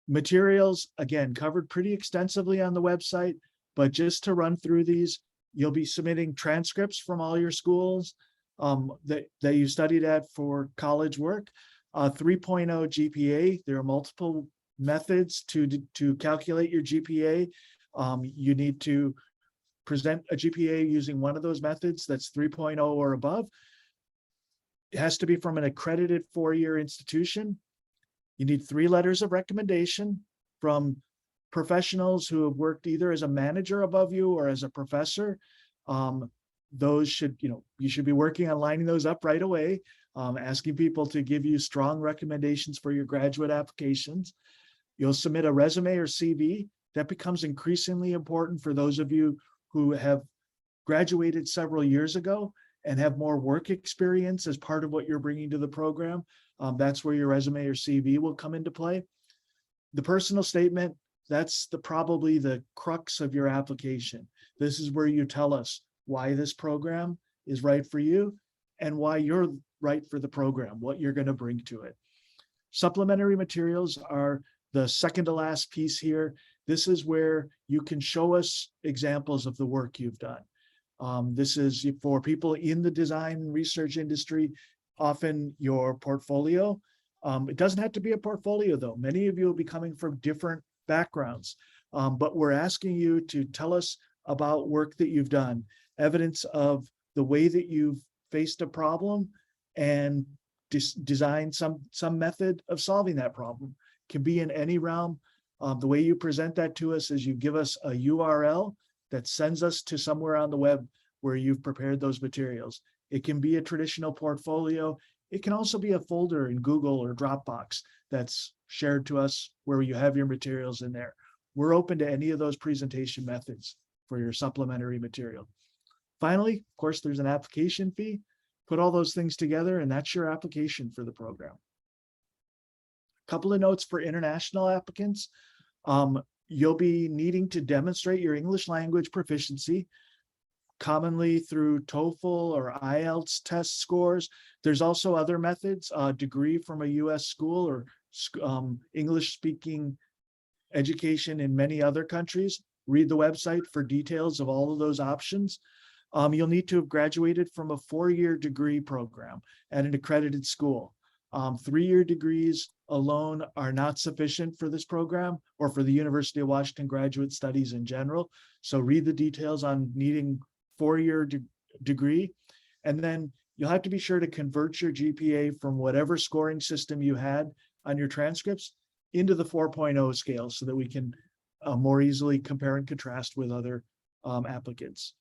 Materials, again, covered pretty extensively on the website, but just to run through these, you'll be submitting transcripts from all your schools that you studied at for college work, 3.0 GPA. There are multiple methods to calculate your GPA. You need to present a GPA using one of those methods that's 3.0 or above. It has to be from an accredited 4-year institution. You need 3 letters of recommendation from professionals who have worked either as a manager above you or as a professor. Those should, you should be working on lining those up right away, asking people to give you strong recommendations for your graduate applications. You'll submit a resume or CV. That becomes increasingly important for those of you who have graduated several years ago and have more work experience as part of what you're bringing to the program. That's where your resume or CV will come into play. The personal statement, that's probably the crux of your application. This is where you tell us why this program is right for you and why you're right for the program, what you're going to bring to it. Supplementary materials are the second to last piece here. This is where you can show us examples of the work you've done. This is for people in the design and research industry, often your portfolio. It doesn't have to be a portfolio though. Many of you will be coming from different backgrounds, but we're asking you to tell us about work that you've done, evidence of the way that you've faced a problem and designed some method of solving that problem. It can be in any realm. The way you present that to us is you give us a URL that sends us to somewhere on the web where you've prepared those materials. It can be a traditional portfolio. It can also be a folder in Google or Dropbox that's shared to us where you have your materials in there. We're open to any of those presentation methods for your supplementary material. Finally, of course, there's an application fee. Put all those things together and that's your application for the program. A couple of notes for international applicants. You'll be needing to demonstrate your English language proficiency, commonly through TOEFL or IELTS test scores. There's also other methods, a degree from a US school or English speaking education in many other countries. Read the website for details of all of those options. You'll need to have graduated from a 4-year degree program at an accredited school. 3-year degrees alone are not sufficient for this program or for the University of Washington graduate studies in general. So read the details on needing 4-year degree. And then you'll have to be sure to convert your GPA from whatever scoring system you had on your transcripts into the 4.0 scale so that we can more easily compare and contrast with other applicants.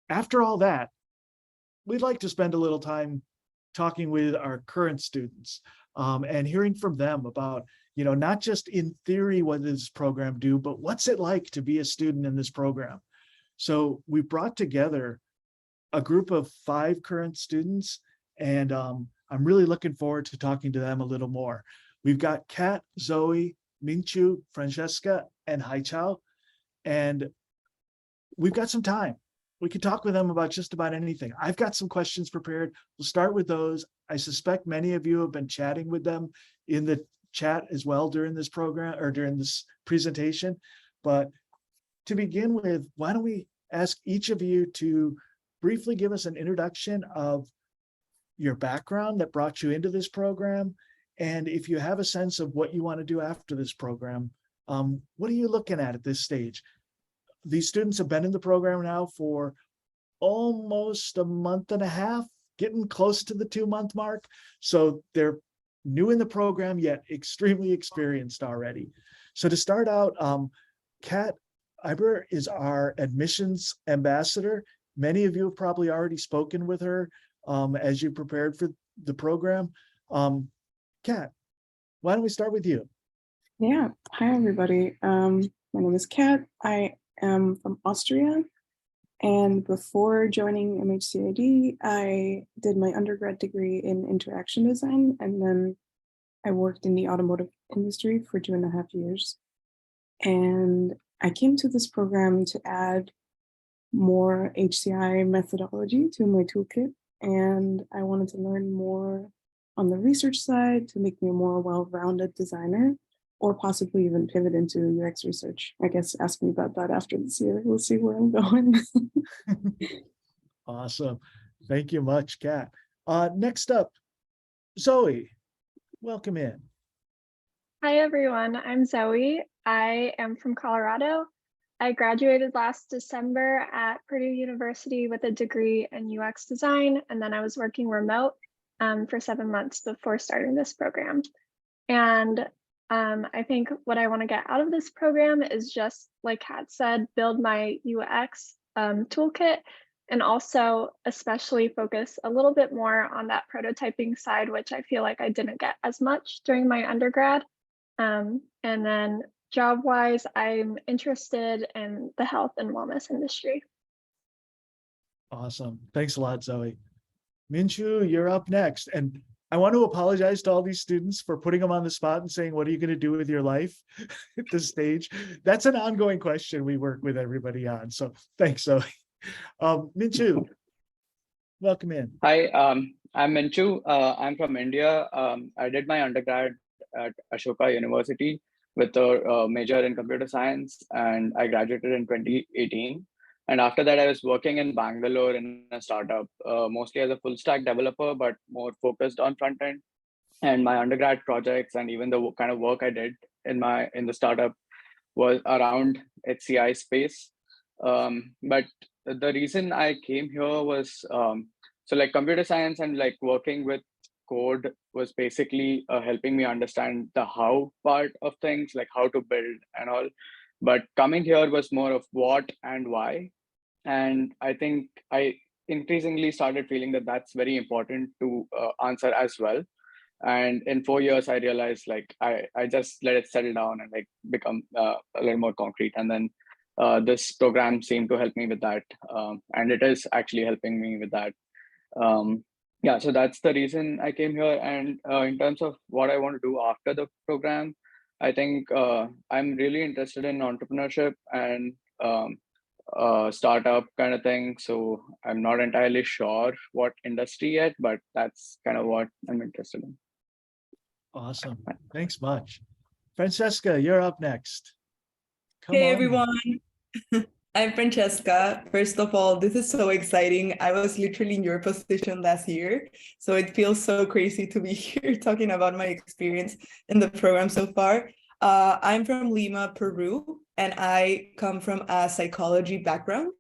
After all that, we'd like to spend a little time talking with our current students and hearing from them about, not just in theory what does this program do, but what's it like to be a student in this program. So we brought together a group of 5 current students, and I'm really looking forward to talking to them a little more. We've got Kat, Zoe, Mingchu, Francesca, and Haichao, and we've got some time. We can talk with them about just about anything. I've got some questions prepared. We'll start with those. I suspect many of you have been chatting with them in the chat as well during this program or during this presentation. But to begin with, why don't we ask each of you to briefly give us an introduction of your background that brought you into this program. And if you have a sense of what you want to do after this program, what are you looking at this stage? These students have been in the program now for almost a month and a half, getting close to the 2-month mark. So they're new in the program, yet extremely experienced already. So to start out, Kat Iber is our admissions ambassador. Many of you have probably already spoken with her as you prepared for the program. Kat, why don't we start with you? Yeah, hi everybody. My name is Kat. I am from Austria. And before joining MHCI+D, I did my undergrad degree in interaction design, and then I worked in the automotive industry for 2.5 years. And I came to this program to add more HCI methodology to my toolkit. And I wanted to learn more on the research side to make me a more well-rounded designer, or possibly even pivot into UX research. I guess ask me about that after this year. We'll see where I'm going. Awesome. Thank you much, Kat. Next up, Zoe, welcome in. Hi everyone, I'm Zoe. I am from Colorado. I graduated last December at Purdue University with a degree in UX design, and then I was working remote for 7 months before starting this program. And I think what I want to get out of this program is just, like Kat said, build my UX toolkit, and also especially focus a little bit more on that prototyping side, which I feel like I didn't get as much during my undergrad. And then job-wise, I'm interested in the health and wellness industry. Awesome. Thanks a lot, Zoe. Minchu, you're up next. And I want to apologize to all these students for putting them on the spot and saying, what are you going to do with your life at this stage? That's an ongoing question we work with everybody on. So thanks, Zoe. Minchu, welcome in. Hi, I'm Minchu. I'm from India. I did my undergrad at Ashoka University with a major in computer science, and I graduated in 2018. And after that, I was working in Bangalore in a startup, mostly as a full stack developer, but more focused on front end. And my undergrad projects and even the kind of work I did in the startup was around HCI space. But the reason I came here was so like computer science and like working with code was basically helping me understand the how part of things, like how to build and all. But coming here was more of what and why. And I think I increasingly started feeling that that's very important to answer as well. And in 4 years, I realized like I just let it settle down and like become a little more concrete. And then this program seemed to help me with that. And it is actually helping me with that. Yeah, so that's the reason I came here. And in terms of what I want to do after the program, I think I'm really interested in entrepreneurship and startup kind of thing. So I'm not entirely sure what industry yet, but that's kind of what I'm interested in. Awesome. Thanks much. Francesca, you're up next. Come Hey on. everyone, I'm Francesca. First of all, this is so exciting. I was literally in your position last year, so it feels so crazy to be here talking about my experience in the program so far. I'm from Lima, Peru, and I come from a psychology background.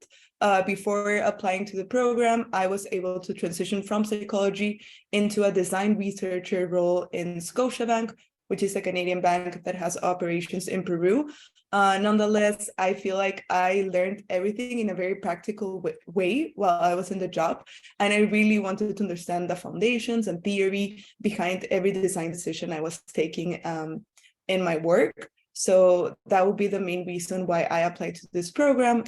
Before applying to the program, I was able to transition from psychology into a design researcher role in Scotiabank, which is a Canadian bank that has operations in Peru. Nonetheless, I feel like I learned everything in a very practical way while I was in the job. And I really wanted to understand the foundations and theory behind every design decision I was taking in my work. So that would be the main reason why I applied to this program.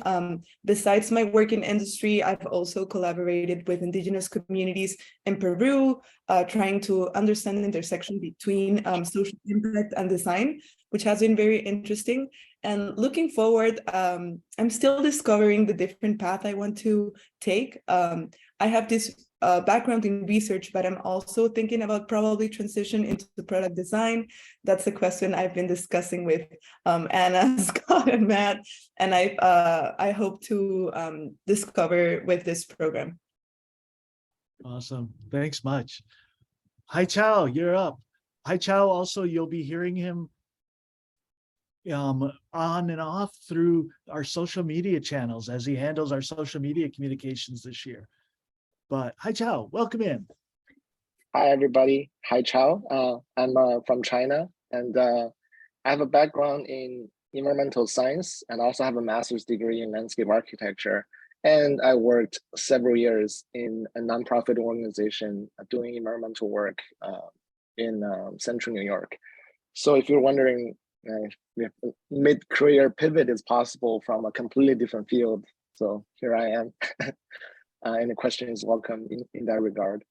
Besides my work in industry, I've also collaborated with indigenous communities in Peru, trying to understand the intersection between social impact and design, which has been very interesting. And looking forward, I'm still discovering the different path I want to take. I have this background in research, but I'm also thinking about probably transition into product design. That's a question I've been discussing with Anna, Scott, and Matt, and I hope to discover with this program. Awesome. Thanks much. Hai Chao, you're up. Hai Chao, also, you'll be hearing him on and off through our social media channels as he handles our social media communications this year. But Hai Chao, welcome in. Hi, everybody. Hai Chao. I'm from China, and I have a background in environmental science and also have a master's degree in landscape architecture. And I worked several years in a nonprofit organization doing environmental work in central New York. So if you're wondering if mid-career pivot is possible from a completely different field, So here I am. Any questions welcome in that regard.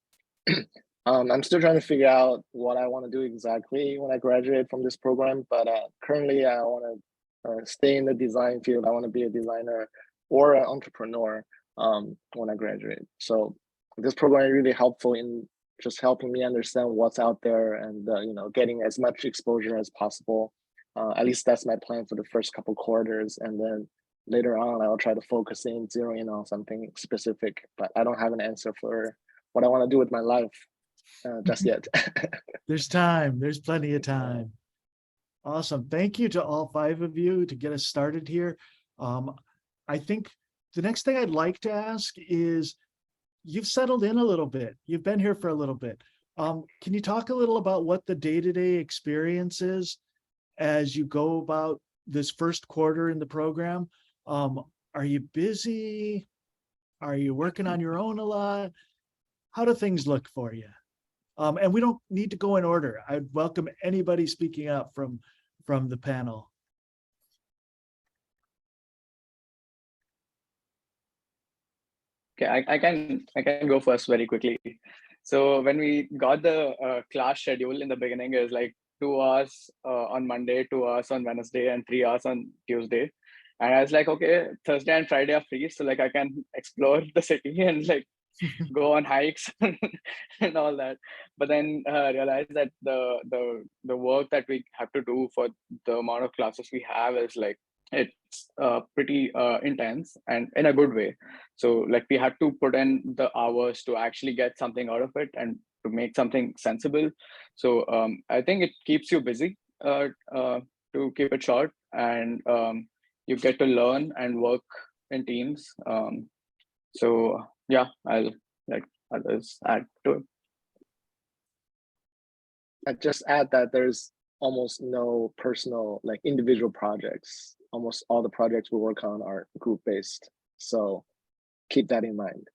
I'm still trying to figure out what I want to do exactly when I graduate from this program, but currently I want to stay in the design field. I want to be a designer or an entrepreneur when I graduate. So this program is really helpful in just helping me understand what's out there and getting as much exposure as possible. At least that's my plan for the first couple quarters, and then later on I'll try to focus in, zero in on something specific. But I don't have an answer for what I want to do with my life just yet. There's time. There's plenty of time. Awesome. Thank you to all 5 of you to get us started here. I think the next thing I'd like to ask is, you've settled in a little bit. You've been here for a little bit. Can you talk a little about what the day-to-day experience is as you go about this first quarter in the program? Are you busy? Are you working on your own a lot? How do things look for you? And we don't need to go in order. I'd welcome anybody speaking up from the panel. Okay, I can go first very quickly. So when we got the class schedule in the beginning, it was like 2 hours on Monday, 2 hours on Wednesday, and 3 hours on Tuesday. And I was like, okay, Thursday and Friday are free, so like I can explore the city and like go on hikes and all that. But then realized that the work that we have to do for the amount of classes we have is like, it's pretty intense and in a good way. So like we had to put in the hours to actually get something out of it and to make something sensible. So I think it keeps you busy to keep it short, and you get to learn and work in teams. So yeah, I'll let others add to it. I just add that there's almost no personal, like individual projects. Almost all the projects we work on are group-based. So keep that in mind.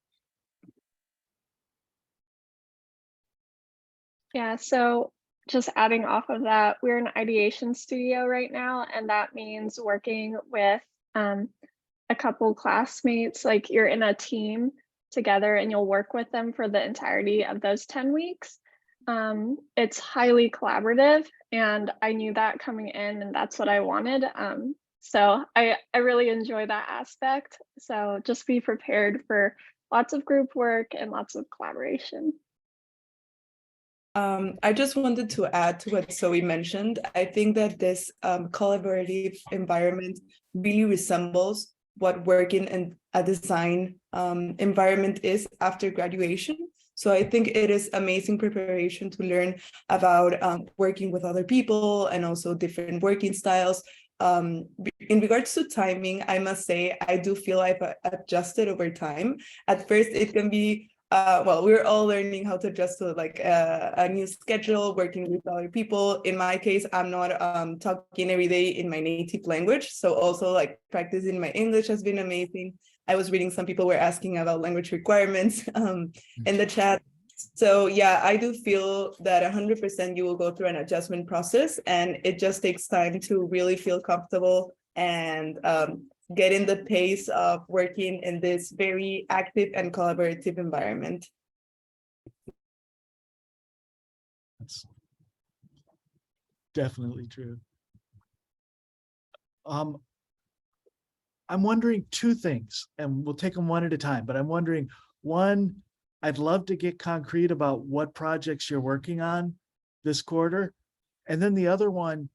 Yeah, so just adding off of that, we're an ideation studio right now, and that means working with a couple classmates. Like you're in a team together and you'll work with them for the entirety of those 10 weeks. It's highly collaborative, and I knew that coming in, and that's what I wanted. So I really enjoy that aspect. So just be prepared for lots of group work and lots of collaboration. I just wanted to add to what Zoe mentioned. I think that this collaborative environment really resembles what working in a design environment is after graduation. So I think it is amazing preparation to learn about working with other people and also different working styles. In regards to timing, I must say, I do feel I've adjusted over time. At first, it can be well, we're all learning how to adjust to like a new schedule, working with other people. In my case, I'm not talking every day in my native language. So also like practicing my English has been amazing. I was reading some people were asking about language requirements in the chat. So yeah, I do feel that 100% you will go through an adjustment process, and it just takes time to really feel comfortable and get in the pace of working in this very active and collaborative environment. That's definitely true. I'm wondering 2 things, and we'll take them one at a time, but I'm wondering, one, I'd love to get concrete about what projects you're working on this quarter. And then the other one,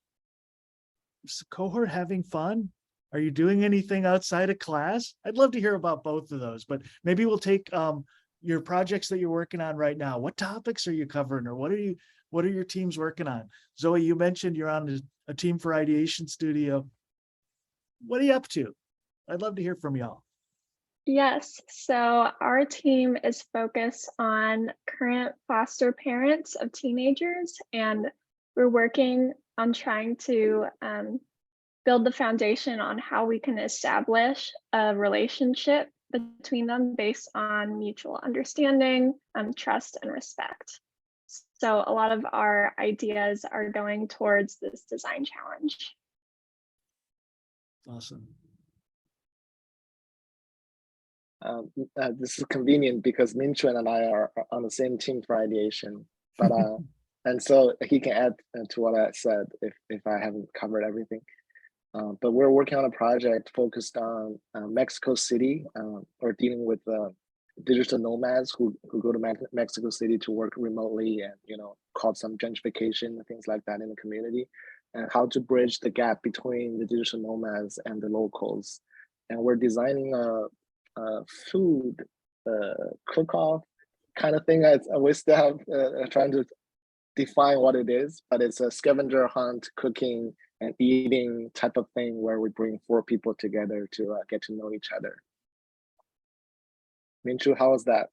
is the cohort having fun? Are you doing anything outside of class? I'd love to hear about both of those, but maybe we'll take your projects that you're working on right now. What topics are you covering, or what are your teams working on? Zoe, you mentioned you're on a team for Ideation Studio. What are you up to? I'd love to hear from y'all. Yes, so our team is focused on current foster parents of teenagers, and we're working on trying to build the foundation on how we can establish a relationship between them based on mutual understanding, trust, and respect. So a lot of our ideas are going towards this design challenge. Awesome. This is convenient because Minchuan and I are on the same team for ideation, but and so he can add to what I said if I haven't covered everything. But we're working on a project focused on Mexico City, or dealing with digital nomads who go to Mexico City to work remotely and cause some gentrification and things like that in the community, and how to bridge the gap between the digital nomads and the locals. And we're designing a food cook-off kind of thing. We still have trying to define what it is, but it's a scavenger hunt, cooking and eating type of thing where we bring 4 people together to get to know each other. Minchu, how was that?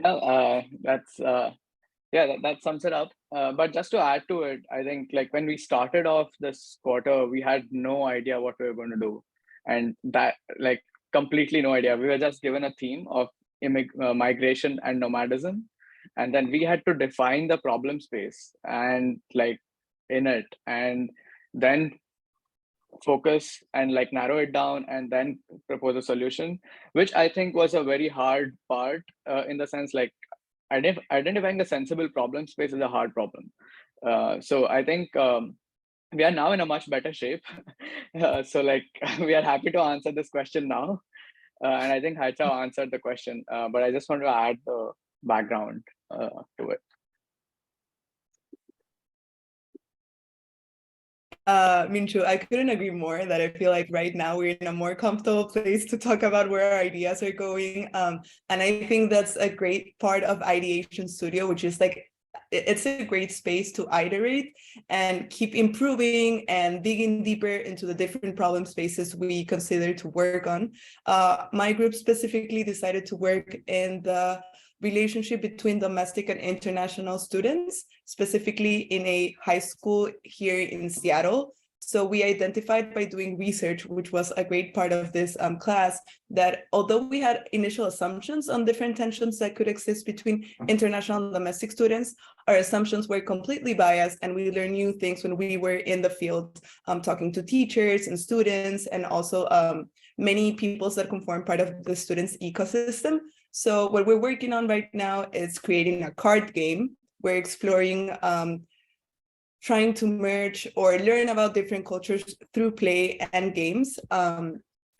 Well, that sums it up. But just to add to it, I think like when we started off this quarter, we had no idea what we were going to do, and that like completely no idea. We were just given a theme of migration and nomadism, and then we had to define the problem space and like in it, and then focus and like narrow it down and then propose a solution, which I think was a very hard part, in the sense like identifying a sensible problem space is a hard problem. So I think we are now in a much better shape. So like we are happy to answer this question now. And I think Haichao answered the question, but I just want to add the background to it. Minchu, I couldn't agree more that I feel like right now we're in a more comfortable place to talk about where our ideas are going. And I think that's a great part of Ideation Studio, which is like, it's a great space to iterate and keep improving and digging deeper into the different problem spaces we consider to work on. My group specifically decided to work in the relationship between domestic and international students, specifically in a high school here in Seattle. So we identified by doing research, which was a great part of this class, that although we had initial assumptions on different tensions that could exist between international and domestic students, our assumptions were completely biased, and we learned new things when we were in the field, talking to teachers and students, and also many peoples that conform part of the students' ecosystem. So what we're working on right now is creating a card game. We're exploring trying to merge or learn about different cultures through play and games.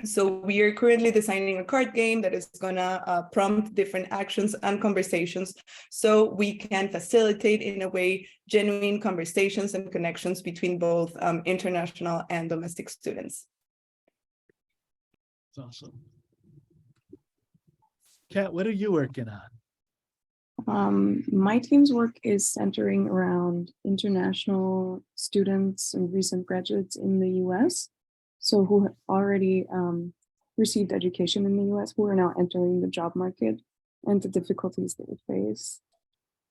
So we are currently designing a card game that is gonna prompt different actions and conversations so we can facilitate in a way genuine conversations and connections between both international and domestic students. That's awesome. Kat, what are you working on? My team's work is centering around international students and recent graduates in the US. So who have already received education in the US, who are now entering the job market and the difficulties they face.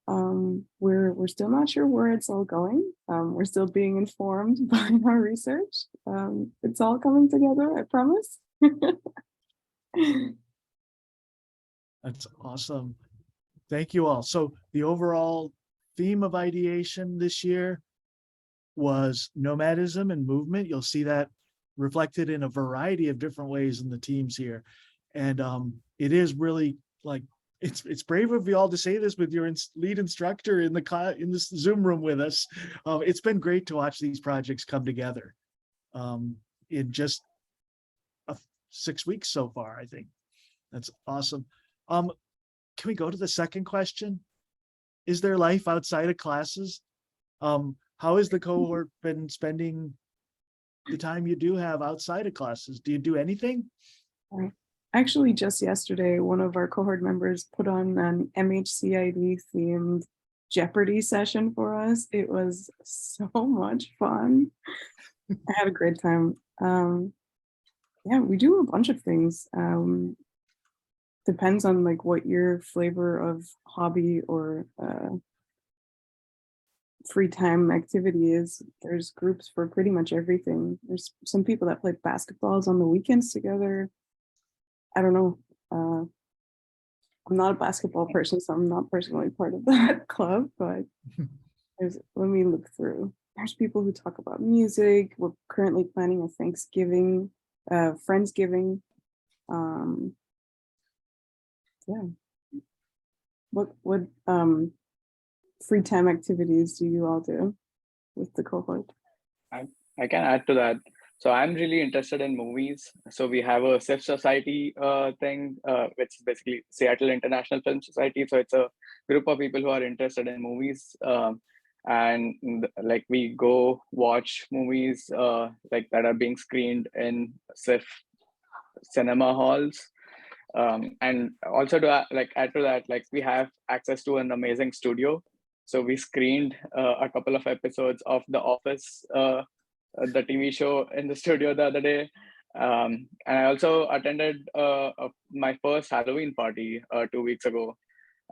We're still not sure where it's all going. We're still being informed by our research. It's all coming together, I promise. That's awesome. Thank you all. So the overall theme of ideation this year was nomadism and movement. You'll see that reflected in a variety of different ways in the teams here. And it is really like, it's brave of you all to say this with your lead instructor in this Zoom room with us. It's been great to watch these projects come together in just 6 weeks so far, I think. That's awesome. Can we go to the second question? Is there life outside of classes? How has the cohort been spending the time you do have outside of classes? Do you do anything? Actually, just yesterday, one of our cohort members put on an MHCI+D themed Jeopardy session for us. It was so much fun. I had a great time. Yeah, we do a bunch of things. Depends on like what your flavor of hobby or free time activity is. There's groups for pretty much everything. There's some people that play basketballs on the weekends together. I don't know. I'm not a basketball person, so I'm not personally part of that club, but let me look through. There's people who talk about music. We're currently planning a Thanksgiving, Friendsgiving. Yeah. What free time activities do you all do with the cohort? I can add to that. So I'm really interested in movies. So we have a SIF Society thing, which is basically Seattle International Film Society. So it's a group of people who are interested in movies. Like we go watch movies like that are being screened in SIF cinema halls. And also to add to that, like we have access to an amazing studio. So we screened a couple of episodes of The Office, the TV show in the studio the other day. And I also attended my first Halloween party 2 weeks ago.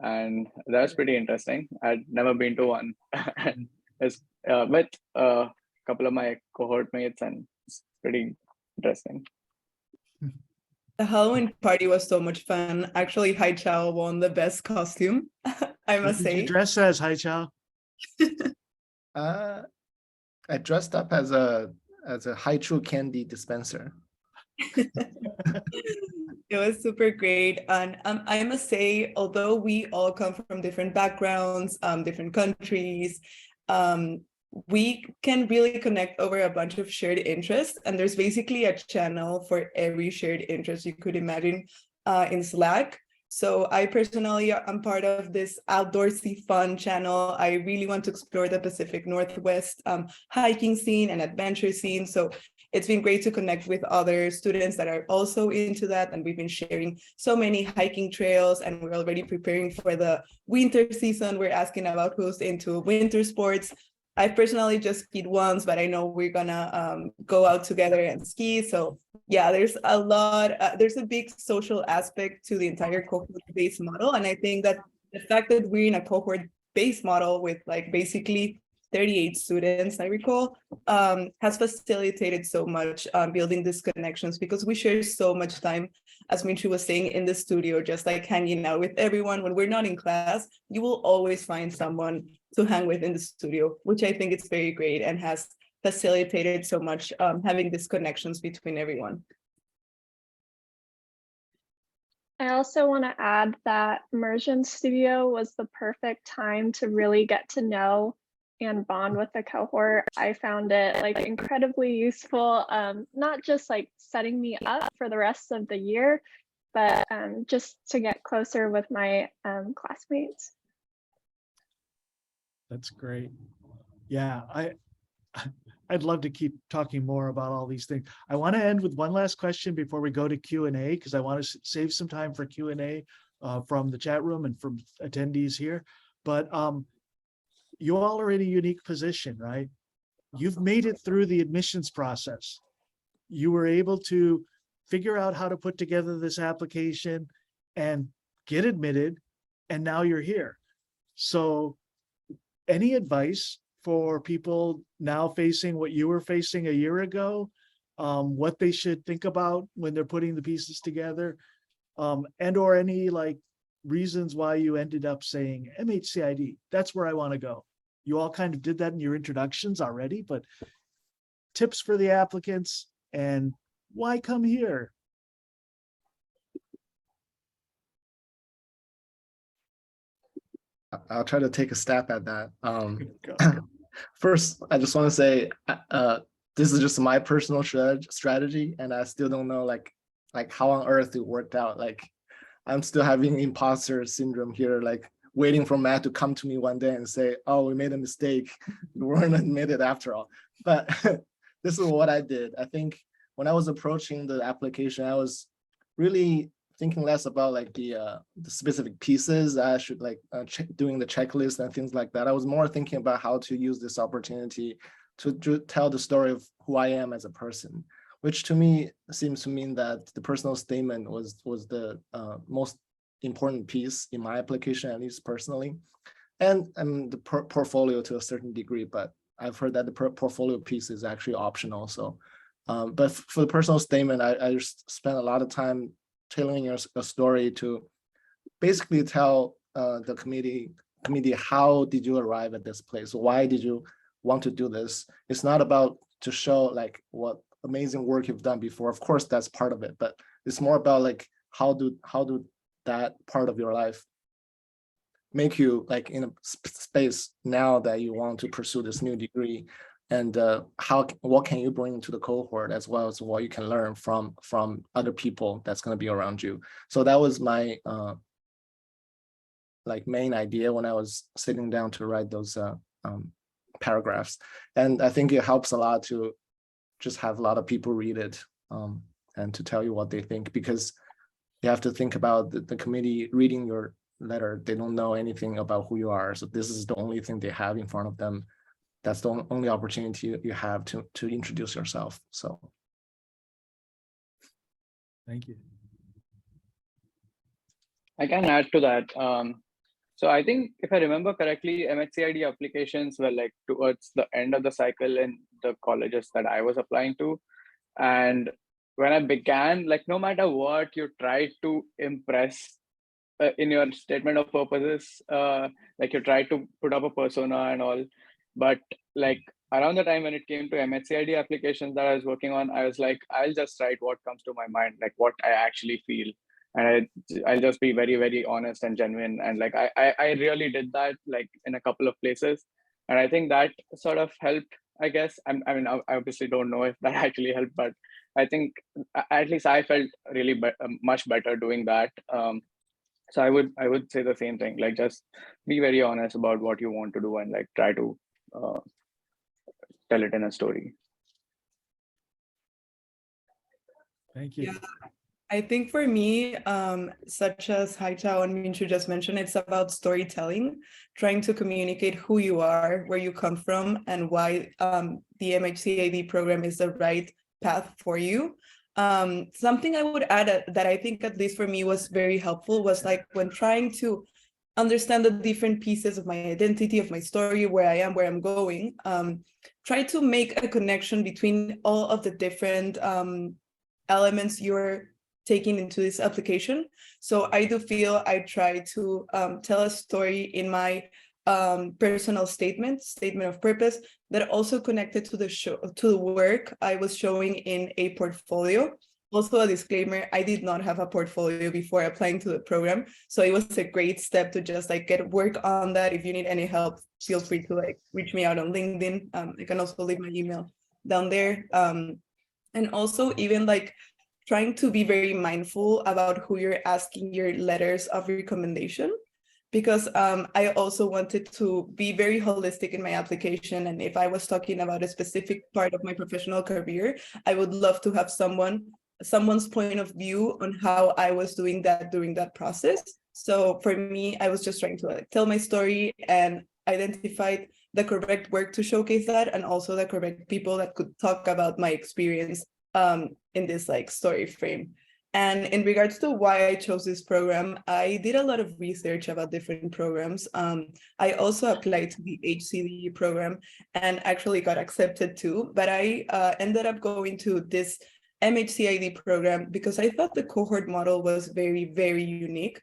And that was pretty interesting. I'd never been to one. And it's with a couple of my cohort mates, and it's pretty interesting. The Halloween party was so much fun. Actually, Hai Chao won the best costume, I What must did you say. dress as, Hai Chao? I dressed up as a haichu candy dispenser. It was super great. And I must say, although we all come from different backgrounds, different countries, we can really connect over a bunch of shared interests. And there's basically a channel for every shared interest you could imagine in Slack. So I personally am part of this outdoorsy fun channel. I really want to explore the Pacific Northwest hiking scene and adventure scene. So it's been great to connect with other students that are also into that. And we've been sharing so many hiking trails, and we're already preparing for the winter season. We're asking about who's into winter sports. I've personally just skied once, but I know we're gonna go out together and ski. So yeah, there's a lot, there's a big social aspect to the entire cohort-based model. And I think that the fact that we're in a cohort-based model with like basically 38 students, I recall, has facilitated so much building these connections, because we share so much time, as Minchu was saying, in the studio, just like hanging out with everyone. When we're not in class, you will always find someone to hang with in the studio, which I think is very great and has facilitated so much having these connections between everyone. I also want to add that Immersion Studio was the perfect time to really get to know and bond with the cohort. I found it like incredibly useful, not just like setting me up for the rest of the year, but just to get closer with my classmates. That's great. Yeah, I'd love to keep talking more about all these things. I want to end with one last question before we go to Q&A, because I want to save some time for Q&A from the chat room and from attendees here. But you all are in a unique position, right? You've made it through the admissions process. You were able to figure out how to put together this application and get admitted, and now you're here. So any advice for people now facing what you were facing a year ago, what they should think about when they're putting the pieces together, and or any like reasons why you ended up saying MHCI+D, that's where I want to go. You all kind of did that in your introductions already, but tips for the applicants and why come here? I'll try to take a stab at that. First, I just want to say this is just my personal strategy, and I still don't know like how on earth it worked out. Like I'm still having imposter syndrome here, like waiting for Matt to come to me one day and say, "Oh, we made a mistake. We weren't admitted after all." But this is what I did. I think when I was approaching the application, I was really thinking less about like the specific pieces I should like doing the checklist and things like that. I was more thinking about how to use this opportunity to tell the story of who I am as a person, which to me seems to mean that the personal statement was the most important piece in my application, at least personally, and the portfolio to a certain degree. But I've heard that the portfolio piece is actually optional. So, but for the personal statement, I just spent a lot of time tailoring a story to basically tell the committee how did you arrive at this place? Why did you want to do this? It's not about to show like what amazing work you've done before. Of course, that's part of it, but It's more about like how do that part of your life make you like in a space now that you want to pursue this new degree, and what can you bring to the cohort, as well as what you can learn from other people that's going to be around you. So that was my like main idea when I was sitting down to write those paragraphs. And I think it helps a lot to just have a lot of people read it and to tell you what they think, because you have to think about the committee reading your letter. They don't know anything about who you are. So this is the only thing they have in front of them. That's the only opportunity you have to introduce yourself. So Thank you. I can add to that. So I think if I remember correctly, MHCI+D applications were like towards the end of the cycle in the colleges that I was applying to. And when I began, like no matter what you try to impress in your statement of purposes, like you try to put up a persona and all, but like around the time when it came to MHCI+D applications that I was working on, I was like, I'll just write what comes to my mind, like what I actually feel. And I'll just be very, very honest and genuine. And like, I really did that like in a couple of places. And I think that sort of helped, I guess. I mean, I obviously don't know if that actually helped, but I think at least I felt really much better doing that. So I would say the same thing, like just be very honest about what you want to do and like try to tell it in a story. Thank you. Yeah. I think for me, such as Haichao and Minchu just mentioned, it's about storytelling, trying to communicate who you are, where you come from, and why the MHCI+D program is the right path for you. Something I would add that I think, at least for me, was very helpful was like when trying to understand the different pieces of my identity, of my story, where I am, where I'm going, try to make a connection between all of the different elements you're taking into this application. So I do feel I try to tell a story in my personal statement of purpose that also connected to the work I was showing in a portfolio. Also a disclaimer, I did not have a portfolio before applying to the program. So it was a great step to just like get work on that. If you need any help, feel free to like reach me out on LinkedIn. I can also leave my email down there. And also even like trying to be very mindful about who you're asking your letters of recommendation, because I also wanted to be very holistic in my application. And if I was talking about a specific part of my professional career, I would love to have someone's point of view on how I was doing that during that process. So for me, I was just trying to like tell my story and identify the correct work to showcase that, and also the correct people that could talk about my experience in this like story frame. And in regards to why I chose this program, I did a lot of research about different programs. I also applied to the HCD program and actually got accepted too, but I ended up going to this MHCI+D program because I thought the cohort model was very, very unique.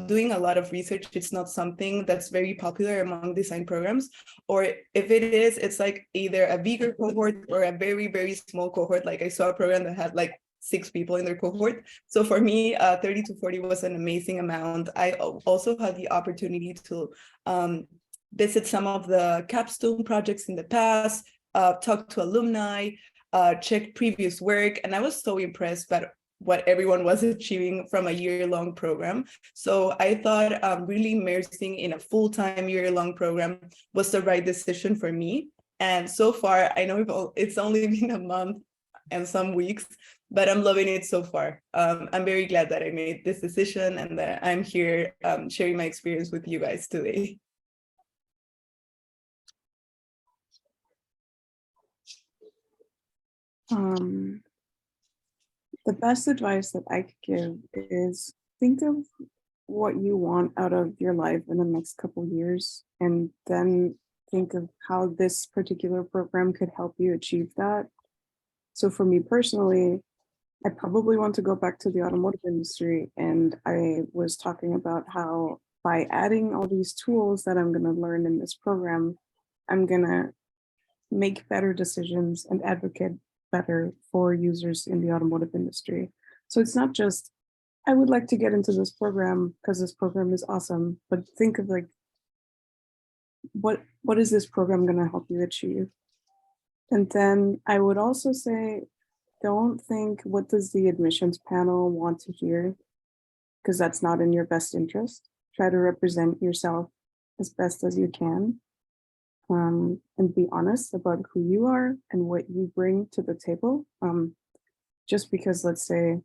Doing a lot of research, it's not something that's very popular among design programs, or if it is, it's like either a bigger cohort or a very, very small cohort. Like I saw a program that had like 6 people in their cohort. So for me, 30 to 40 was an amazing amount. I also had the opportunity to visit some of the capstone projects in the past, talk to alumni, check previous work, and I was so impressed by what everyone was achieving from a year-long program. So I thought really immersing in a full-time year-long program was the right decision for me. And so far, I know it's only been a month and some weeks, but I'm loving it so far. I'm very glad that I made this decision and that I'm here sharing my experience with you guys today. The best advice that I could give is think of what you want out of your life in the next couple years, and then think of how this particular program could help you achieve that. So for me personally, I probably want to go back to the automotive industry, and I was talking about how by adding all these tools that I'm going to learn in this program, I'm going to make better decisions and advocate better for users in the automotive industry. So it's not just, I would like to get into this program because this program is awesome, but think of like, what is this program going to help you achieve? And then I would also say, don't think, what does the admissions panel want to hear? Because that's not in your best interest. Try to represent yourself as best as you can, and be honest about who you are and what you bring to the table. Just because, let's say,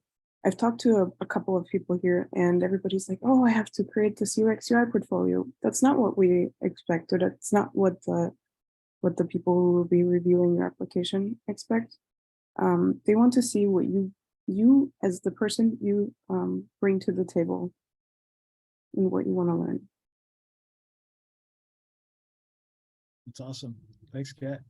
I've talked to a couple of people here and everybody's like, oh, I have to create this UX UI portfolio. That's not what we expected. That's not what the people who will be reviewing your application expect. They want to see what you as the person you bring to the table and what you want to learn. It's awesome. Thanks, Kat.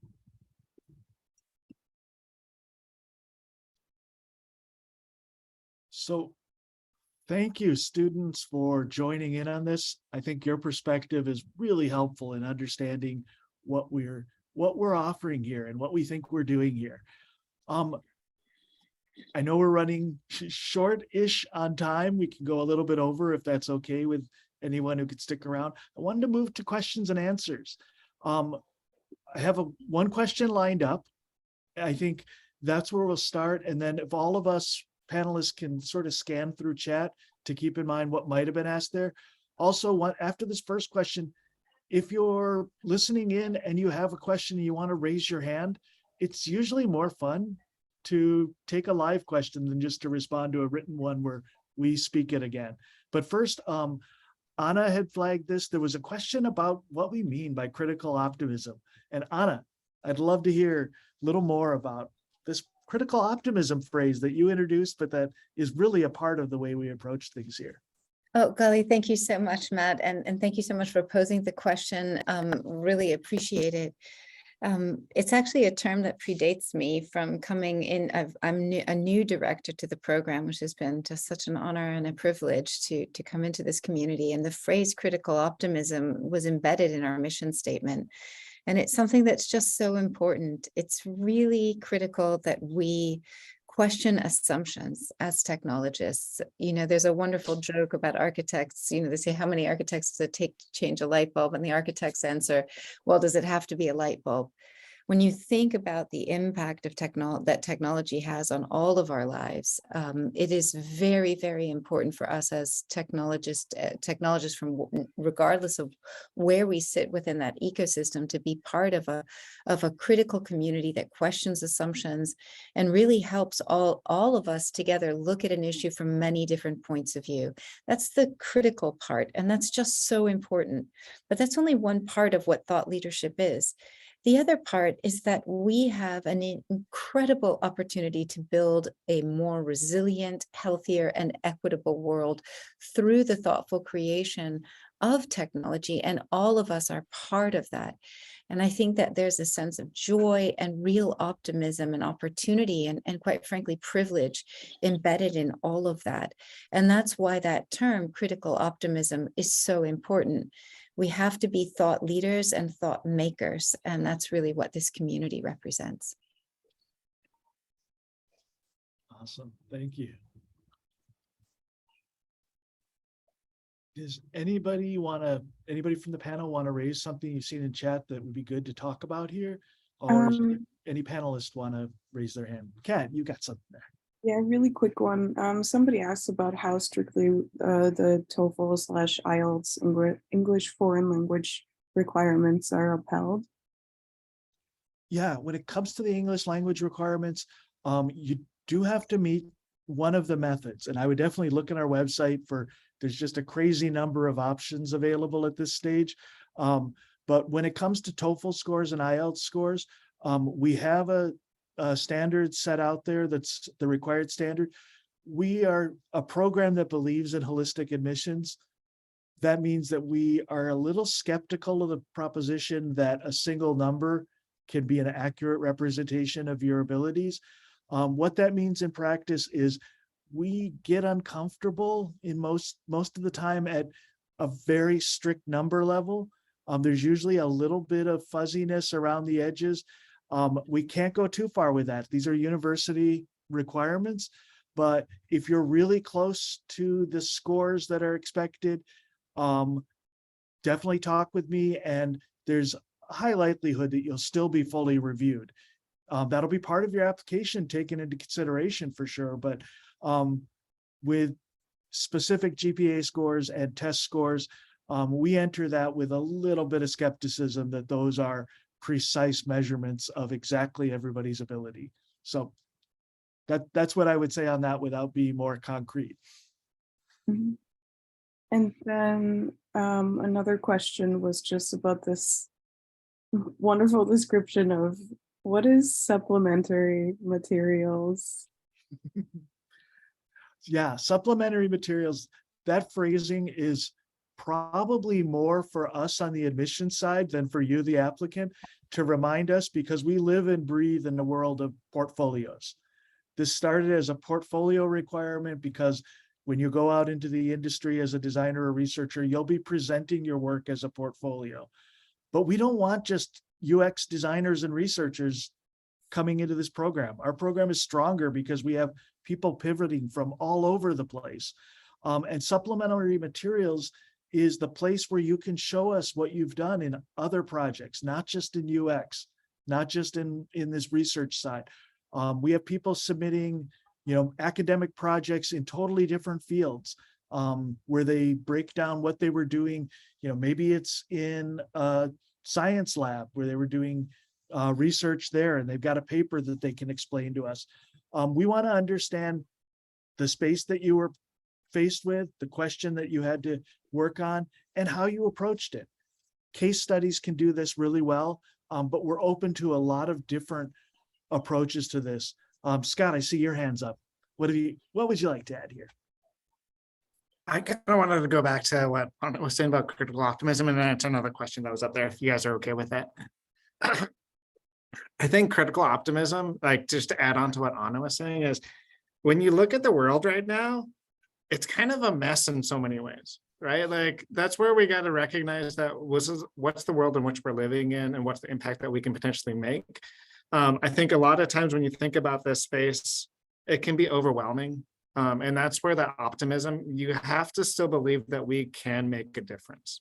So thank you, students, for joining in on this. I think your perspective is really helpful in understanding what we're offering here and what we think we're doing here. I know we're running short-ish on time. We can go a little bit over if that's okay with anyone who could stick around. I wanted to move to questions and answers. I have one question lined up. I think that's where we'll start. And then if all of us panelists can sort of scan through chat to keep in mind what might have been asked there. Also, after this first question, if you're listening in and you have a question and you want to raise your hand, it's usually more fun to take a live question than just to respond to a written one where we speak it again. But first, Anna had flagged this. There was a question about what we mean by critical optimism. And Anna, I'd love to hear a little more about this critical optimism phrase that you introduced, but that is really a part of the way we approach things here. Oh, golly, thank you so much, Matt. And thank you so much for posing the question. Really appreciate it. It's actually a term that predates me from coming in. I'm a new director to the program, which has been just such an honor and a privilege to come into this community. And the phrase critical optimism was embedded in our mission statement. And it's something that's just so important. It's really critical that we question assumptions as technologists. You know, there's a wonderful joke about architects. You know, they say, how many architects does it take to change a light bulb? And the architects answer, well, does it have to be a light bulb? When you think about the impact of that technology has on all of our lives, it is very, very important for us as technologists from regardless of where we sit within that ecosystem to be part of a critical community that questions assumptions and really helps all of us together look at an issue from many different points of view. That's the critical part, and that's just so important. But that's only one part of what thought leadership is. The other part is that we have an incredible opportunity to build a more resilient, healthier, and equitable world through the thoughtful creation of technology, and all of us are part of that. And I think that there's a sense of joy and real optimism and opportunity and quite frankly, privilege embedded in all of that. And that's why that term, critical optimism, is so important. We have to be thought leaders and thought makers, and that's really what this community represents. Awesome, thank you. Does anybody from the panel want to raise something you've seen in chat that would be good to talk about here? Or does any panelist want to raise their hand? Kat, you got something there. Yeah, really quick one. Somebody asked about how strictly the TOEFL/IELTS English foreign language requirements are upheld. Yeah, when it comes to the English language requirements, you do have to meet one of the methods. And I would definitely look at our website there's just a crazy number of options available at this stage. But when it comes to TOEFL scores and IELTS scores, we have a standard set out there that's the required standard. We are a program that believes in holistic admissions. That means that we are a little skeptical of the proposition that a single number can be an accurate representation of your abilities. What that means in practice is we get uncomfortable in most of the time at a very strict number level. There's usually a little bit of fuzziness around the edges. We can't go too far with that. These are university requirements, but if you're really close to the scores that are expected, definitely talk with me, and there's a high likelihood that you'll still be fully reviewed. That'll be part of your application taken into consideration for sure, but with specific GPA scores and test scores, we enter that with a little bit of skepticism that those are precise measurements of exactly everybody's ability. So that's what I would say on that without being more concrete. Mhm. And then another question was just about this wonderful description of what is supplementary materials? Yeah, supplementary materials, that phrasing is probably more for us on the admission side than for you, the applicant, to remind us, because we live and breathe in the world of portfolios. This started as a portfolio requirement because when you go out into the industry as a designer or researcher, you'll be presenting your work as a portfolio. But we don't want just UX designers and researchers coming into this program. Our program is stronger because we have people pivoting from all over the place. And supplementary materials is the place where you can show us what you've done in other projects, not just in UX, not just in this research side. We have people submitting, academic projects in totally different fields, where they break down what they were doing. Maybe it's in a science lab where they were doing research there, and they've got a paper that they can explain to us. We want to understand the space that you were faced with, the question that you had to work on, and how you approached it. Case studies can do this really well, but we're open to a lot of different approaches to this. Scott, I see your hands up. What would you like to add here? I kind of wanted to go back to what Anna was saying about critical optimism, and then answer another question that was up there, if you guys are okay with that. I think critical optimism, like just to add on to what Anna was saying, is when you look at the world right now, it's kind of a mess in so many ways, right? Like that's where we got to recognize that what's the world in which we're living in, and what's the impact that we can potentially make. I think a lot of times when you think about this space, it can be overwhelming. And that's where the optimism, you have to still believe that we can make a difference.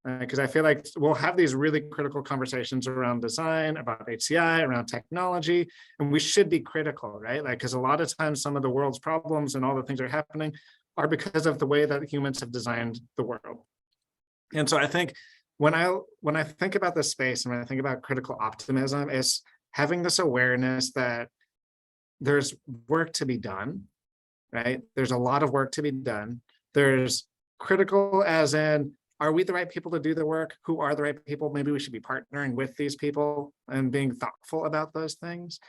Because I feel like we'll have these really critical conversations around design, about HCI, around technology, and we should be critical, right? Like, because a lot of times some of the world's problems and all the things that are happening are because of the way that humans have designed the world. And so I think when I think about this space and when I think about critical optimism, is having this awareness that there's work to be done, right? There's a lot of work to be done. There's critical as in, are we the right people to do the work? Who are the right people? Maybe we should be partnering with these people and being thoughtful about those things.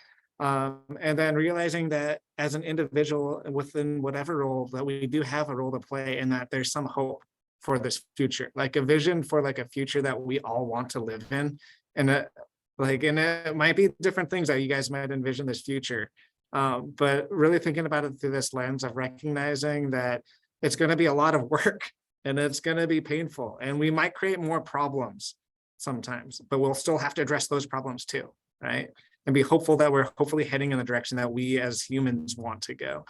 And then realizing that as an individual within whatever role, that we do have a role to play, and that there's some hope for this future, like a vision for like a future that we all want to live in. And it might be different things that you guys might envision this future. But really thinking about it through this lens of recognizing that it's going to be a lot of work, and it's going to be painful, and we might create more problems sometimes, but we'll still have to address those problems too, right? And be hopeful that we're hopefully heading in the direction that we as humans want to go.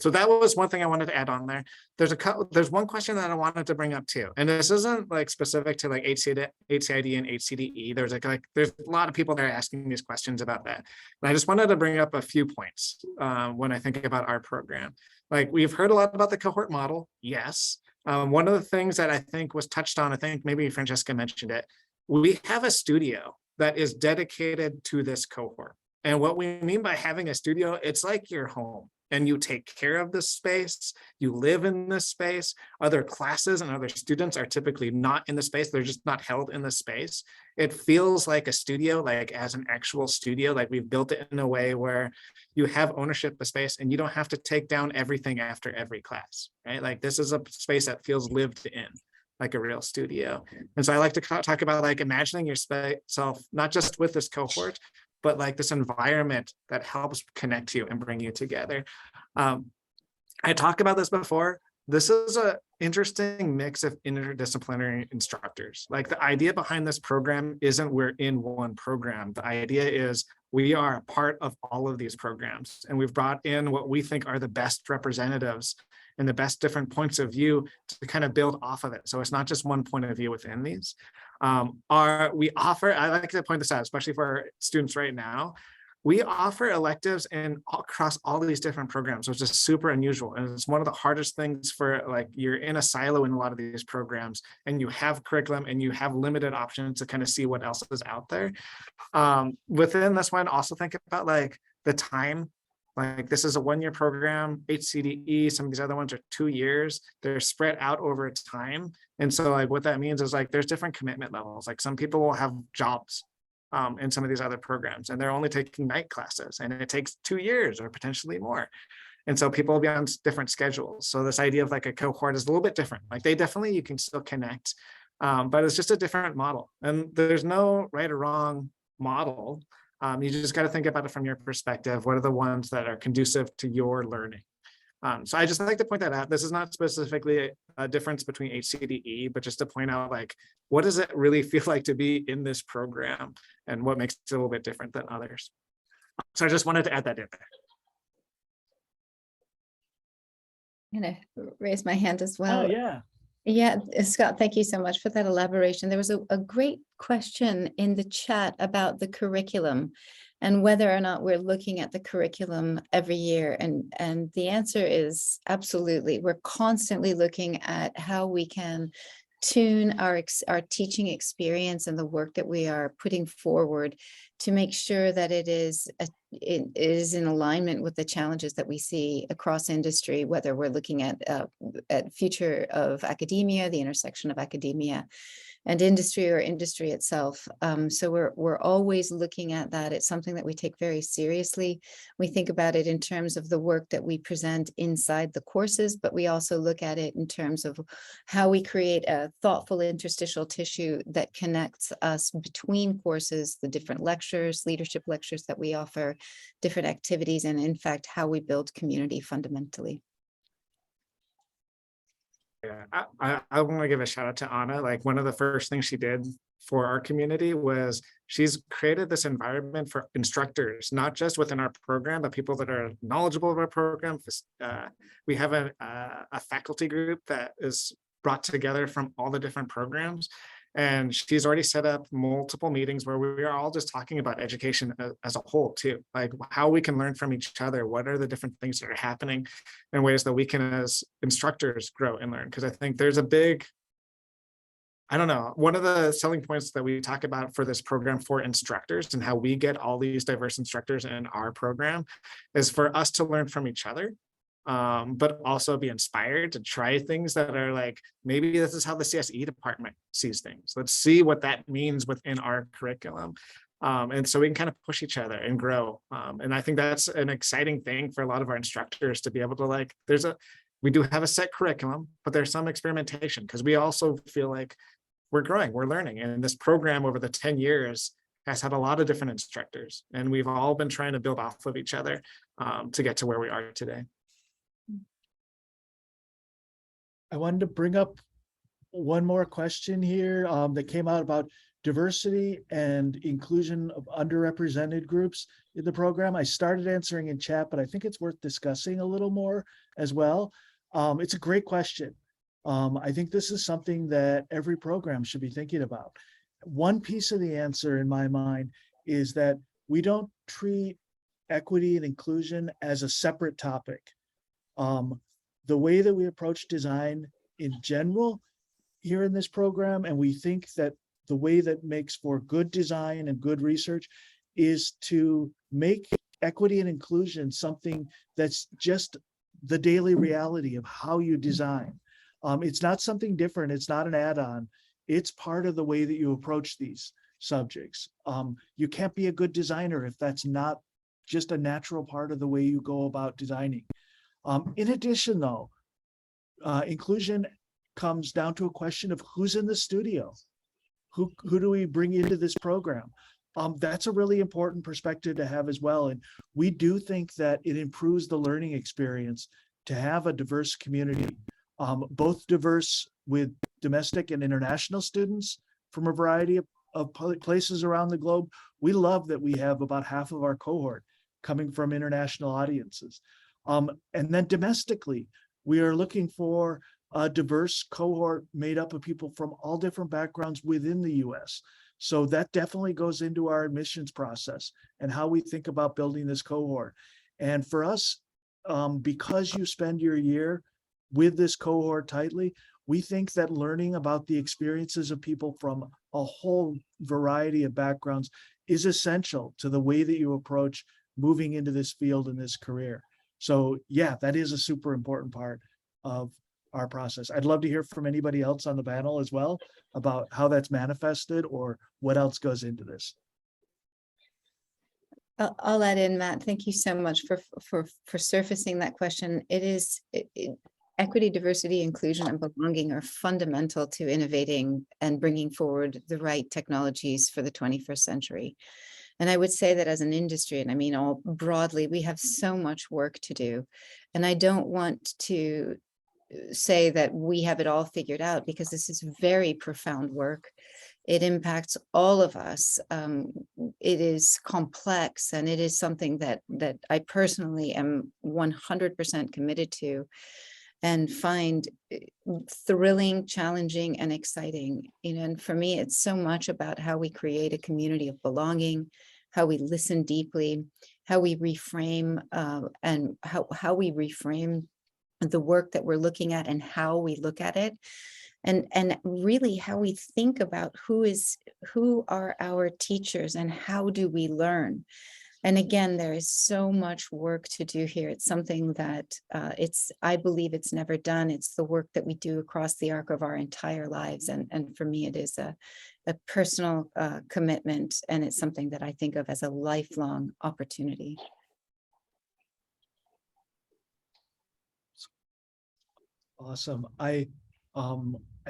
So that was one thing I wanted to add on there. There's one question that I wanted to bring up too, and this isn't like specific to like HCID and HCDE. There's a lot of people that are asking these questions about that, and I just wanted to bring up a few points when I think about our program. Like, we've heard a lot about the cohort model, yes. One of the things that I think was touched on, I think maybe Francesca mentioned it, we have a studio that is dedicated to this cohort. And what we mean by having a studio, it's like your home, and you take care of this space, you live in this space. Other classes and other students are typically not in the space, they're just not held in the space. It feels like a studio, like as an actual studio, like we've built it in a way where you have ownership of space and you don't have to take down everything after every class, right? Like, this is a space that feels lived in, like a real studio. And so I like to talk about like imagining yourself, not just with this cohort, but like this environment that helps connect you and bring you together. I talked about this before. This is an interesting mix of interdisciplinary instructors. Like, the idea behind this program isn't we're in one program. The idea is we are a part of all of these programs, and we've brought in what we think are the best representatives and the best different points of view to kind of build off of it. So it's not just one point of view within these. We offer, I like to point this out, especially for our students right now, we offer electives across all these different programs, which is super unusual. And it's one of the hardest things for, like, you're in a silo in a lot of these programs and you have curriculum and you have limited options to kind of see what else is out there. Within this one, also think about like the time. Like, this is a 1-year program, HCDE, some of these other ones are 2 years. They're spread out over time. And so like what that means is like there's different commitment levels. Like some people will have jobs in some of these other programs, and they're only taking night classes, and it takes 2 years or potentially more. And so people will be on different schedules. So this idea of like a cohort is a little bit different. Like they definitely, you can still connect, but it's just a different model. And there's no right or wrong model. You just got to think about it from your perspective. What are the ones that are conducive to your learning? So I just like to point that out. This is not specifically a difference between HCDE, but just to point out, like, what does it really feel like to be in this program and what makes it a little bit different than others? So I just wanted to add that in there. I'm gonna raise my hand as Oh, well. yeah. Yeah, Scott, thank you so much for that elaboration. There was a great question in the chat about the curriculum and whether or not we're looking at the curriculum every year. And the answer is absolutely. We're constantly looking at how we can tune our teaching experience and the work that we are putting forward to make sure that it is in alignment with the challenges that we see across industry, whether we're looking at future of academia, the intersection of academia and industry, or industry itself. So we're always looking at that. It's something that we take very seriously. We think about it in terms of the work that we present inside the courses, but we also look at it in terms of how we create a thoughtful interstitial tissue that connects us between courses, the different lectures, leadership lectures that we offer, different activities, and in fact, how we build community fundamentally. Yeah, I want to give a shout out to Anna. Like, one of the first things she did for our community was she's created this environment for instructors, not just within our program, but people that are knowledgeable of our program. We have a faculty group that is brought together from all the different programs. And she's already set up multiple meetings where we are all just talking about education as a whole too, like how we can learn from each other. What are the different things that are happening in ways that we can, as instructors, grow and learn? Because I think there's a big, I don't know, one of the selling points that we talk about for this program for instructors and how we get all these diverse instructors in our program is for us to learn from each other. But also be inspired to try things that are like, maybe this is how the CSE department sees things. Let's see what that means within our curriculum. And so we can kind of push each other and grow. And I think that's an exciting thing for a lot of our instructors to be able to, like, we do have a set curriculum, but there's some experimentation because we also feel like we're growing, we're learning. And this program over the 10 years has had a lot of different instructors, and we've all been trying to build off of each other to get to where we are today. I wanted to bring up one more question here that came out about diversity and inclusion of underrepresented groups in the program. I started answering in chat, but I think it's worth discussing a little more as well. It's a great question. I think this is something that every program should be thinking about. One piece of the answer in my mind is that we don't treat equity and inclusion as a separate topic. The way that we approach design in general here in this program, and we think that the way that makes for good design and good research is to make equity and inclusion something that's just the daily reality of how you design. It's not something different. It's not an add-on. It's part of the way that you approach these subjects. You can't be a good designer if that's not just a natural part of the way you go about designing. In addition, though, inclusion comes down to a question of who's in the studio. Who do we bring into this program? That's a really important perspective to have as well. And we do think that it improves the learning experience to have a diverse community, both diverse with domestic and international students from a variety of places around the globe. We love that we have about half of our cohort coming from international audiences. And then domestically, we are looking for a diverse cohort made up of people from all different backgrounds within the US. So that definitely goes into our admissions process and how we think about building this cohort. And for us, because you spend your year with this cohort tightly, we think that learning about the experiences of people from a whole variety of backgrounds is essential to the way that you approach moving into this field and this career. So yeah, that is a super important part of our process. I'd love to hear from anybody else on the panel as well about how that's manifested or what else goes into this. I'll add in, Matt. Thank you so much for surfacing that question. It is equity, diversity, inclusion, and belonging are fundamental to innovating and bringing forward the right technologies for the 21st century. And I would say that as an industry, and I mean all broadly, we have so much work to do. And I don't want to say that we have it all figured out, because this is very profound work. It impacts all of us. It is complex, and it is something that I personally am 100% committed to and find thrilling, challenging, and exciting. You know, and for me, it's so much about how we create a community of belonging, how we listen deeply, how we reframe, and how we reframe the work that we're looking at and how we look at it. And really how we think about who are our teachers and how do we learn. And again, there is so much work to do here. It's something that I believe it's never done. It's the work that we do across the arc of our entire lives. And for me, it is a personal commitment, and it's something that I think of as a lifelong opportunity. Awesome. I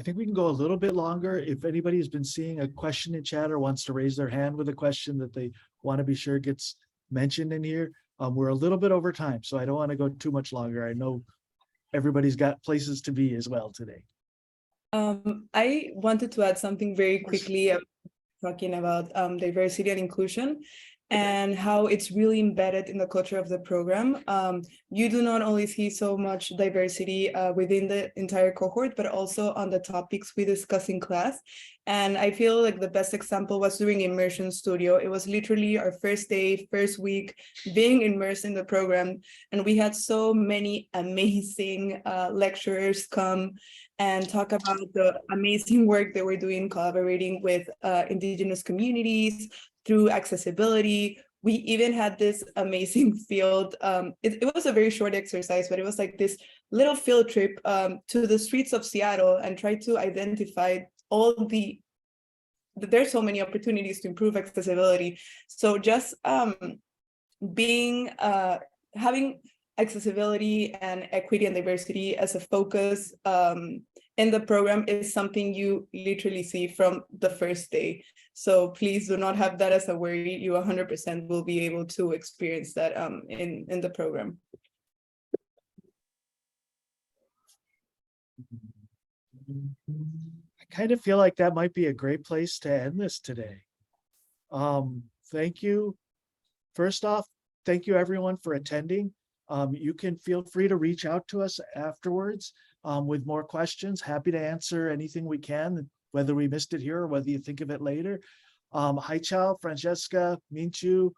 think we can go a little bit longer. If anybody's been seeing a question in chat or wants to raise their hand with a question that they want to be sure gets mentioned in here, we're a little bit over time, so I don't want to go too much longer. I know everybody's got places to be as well today. I wanted to add something very quickly, talking about diversity and inclusion and how it's really embedded in the culture of the program. You do not only see so much diversity within the entire cohort, but also on the topics we discuss in class. And I feel like the best example was during Immersion Studio. It was literally our first day, first week, being immersed in the program. And we had so many amazing lecturers come and talk about the amazing work that we're doing, collaborating with Indigenous communities through accessibility. We even had this amazing field. It was a very short exercise, but it was like this little field trip to the streets of Seattle and try to identify all there's so many opportunities to improve accessibility. So just having accessibility and equity and diversity as a focus in the program is something you literally see from the first day. So please do not have that as a worry. You 100% will be able to experience that in the program. I kind of feel like that might be a great place to end this today. Thank you. First off, thank you everyone for attending. You can feel free to reach out to us afterwards with more questions. Happy to answer anything we can, whether we missed it here or whether you think of it later. Hi Chao, Francesca, Minchu,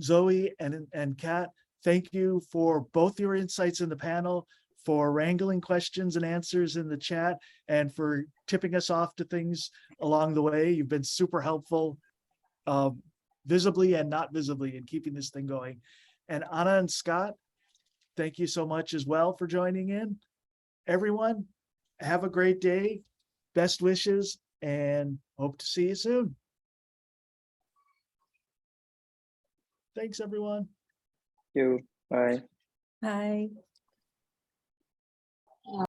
Zoe, and Kat, thank you for both your insights in the panel, for wrangling questions and answers in the chat, and for tipping us off to things along the way. You've been super helpful, visibly and not visibly, in keeping this thing going. And Anna and Scott, thank you so much as well for joining in. Everyone, have a great day. Best wishes, and hope to see you soon. Thanks, everyone. Thank you. Bye. Bye.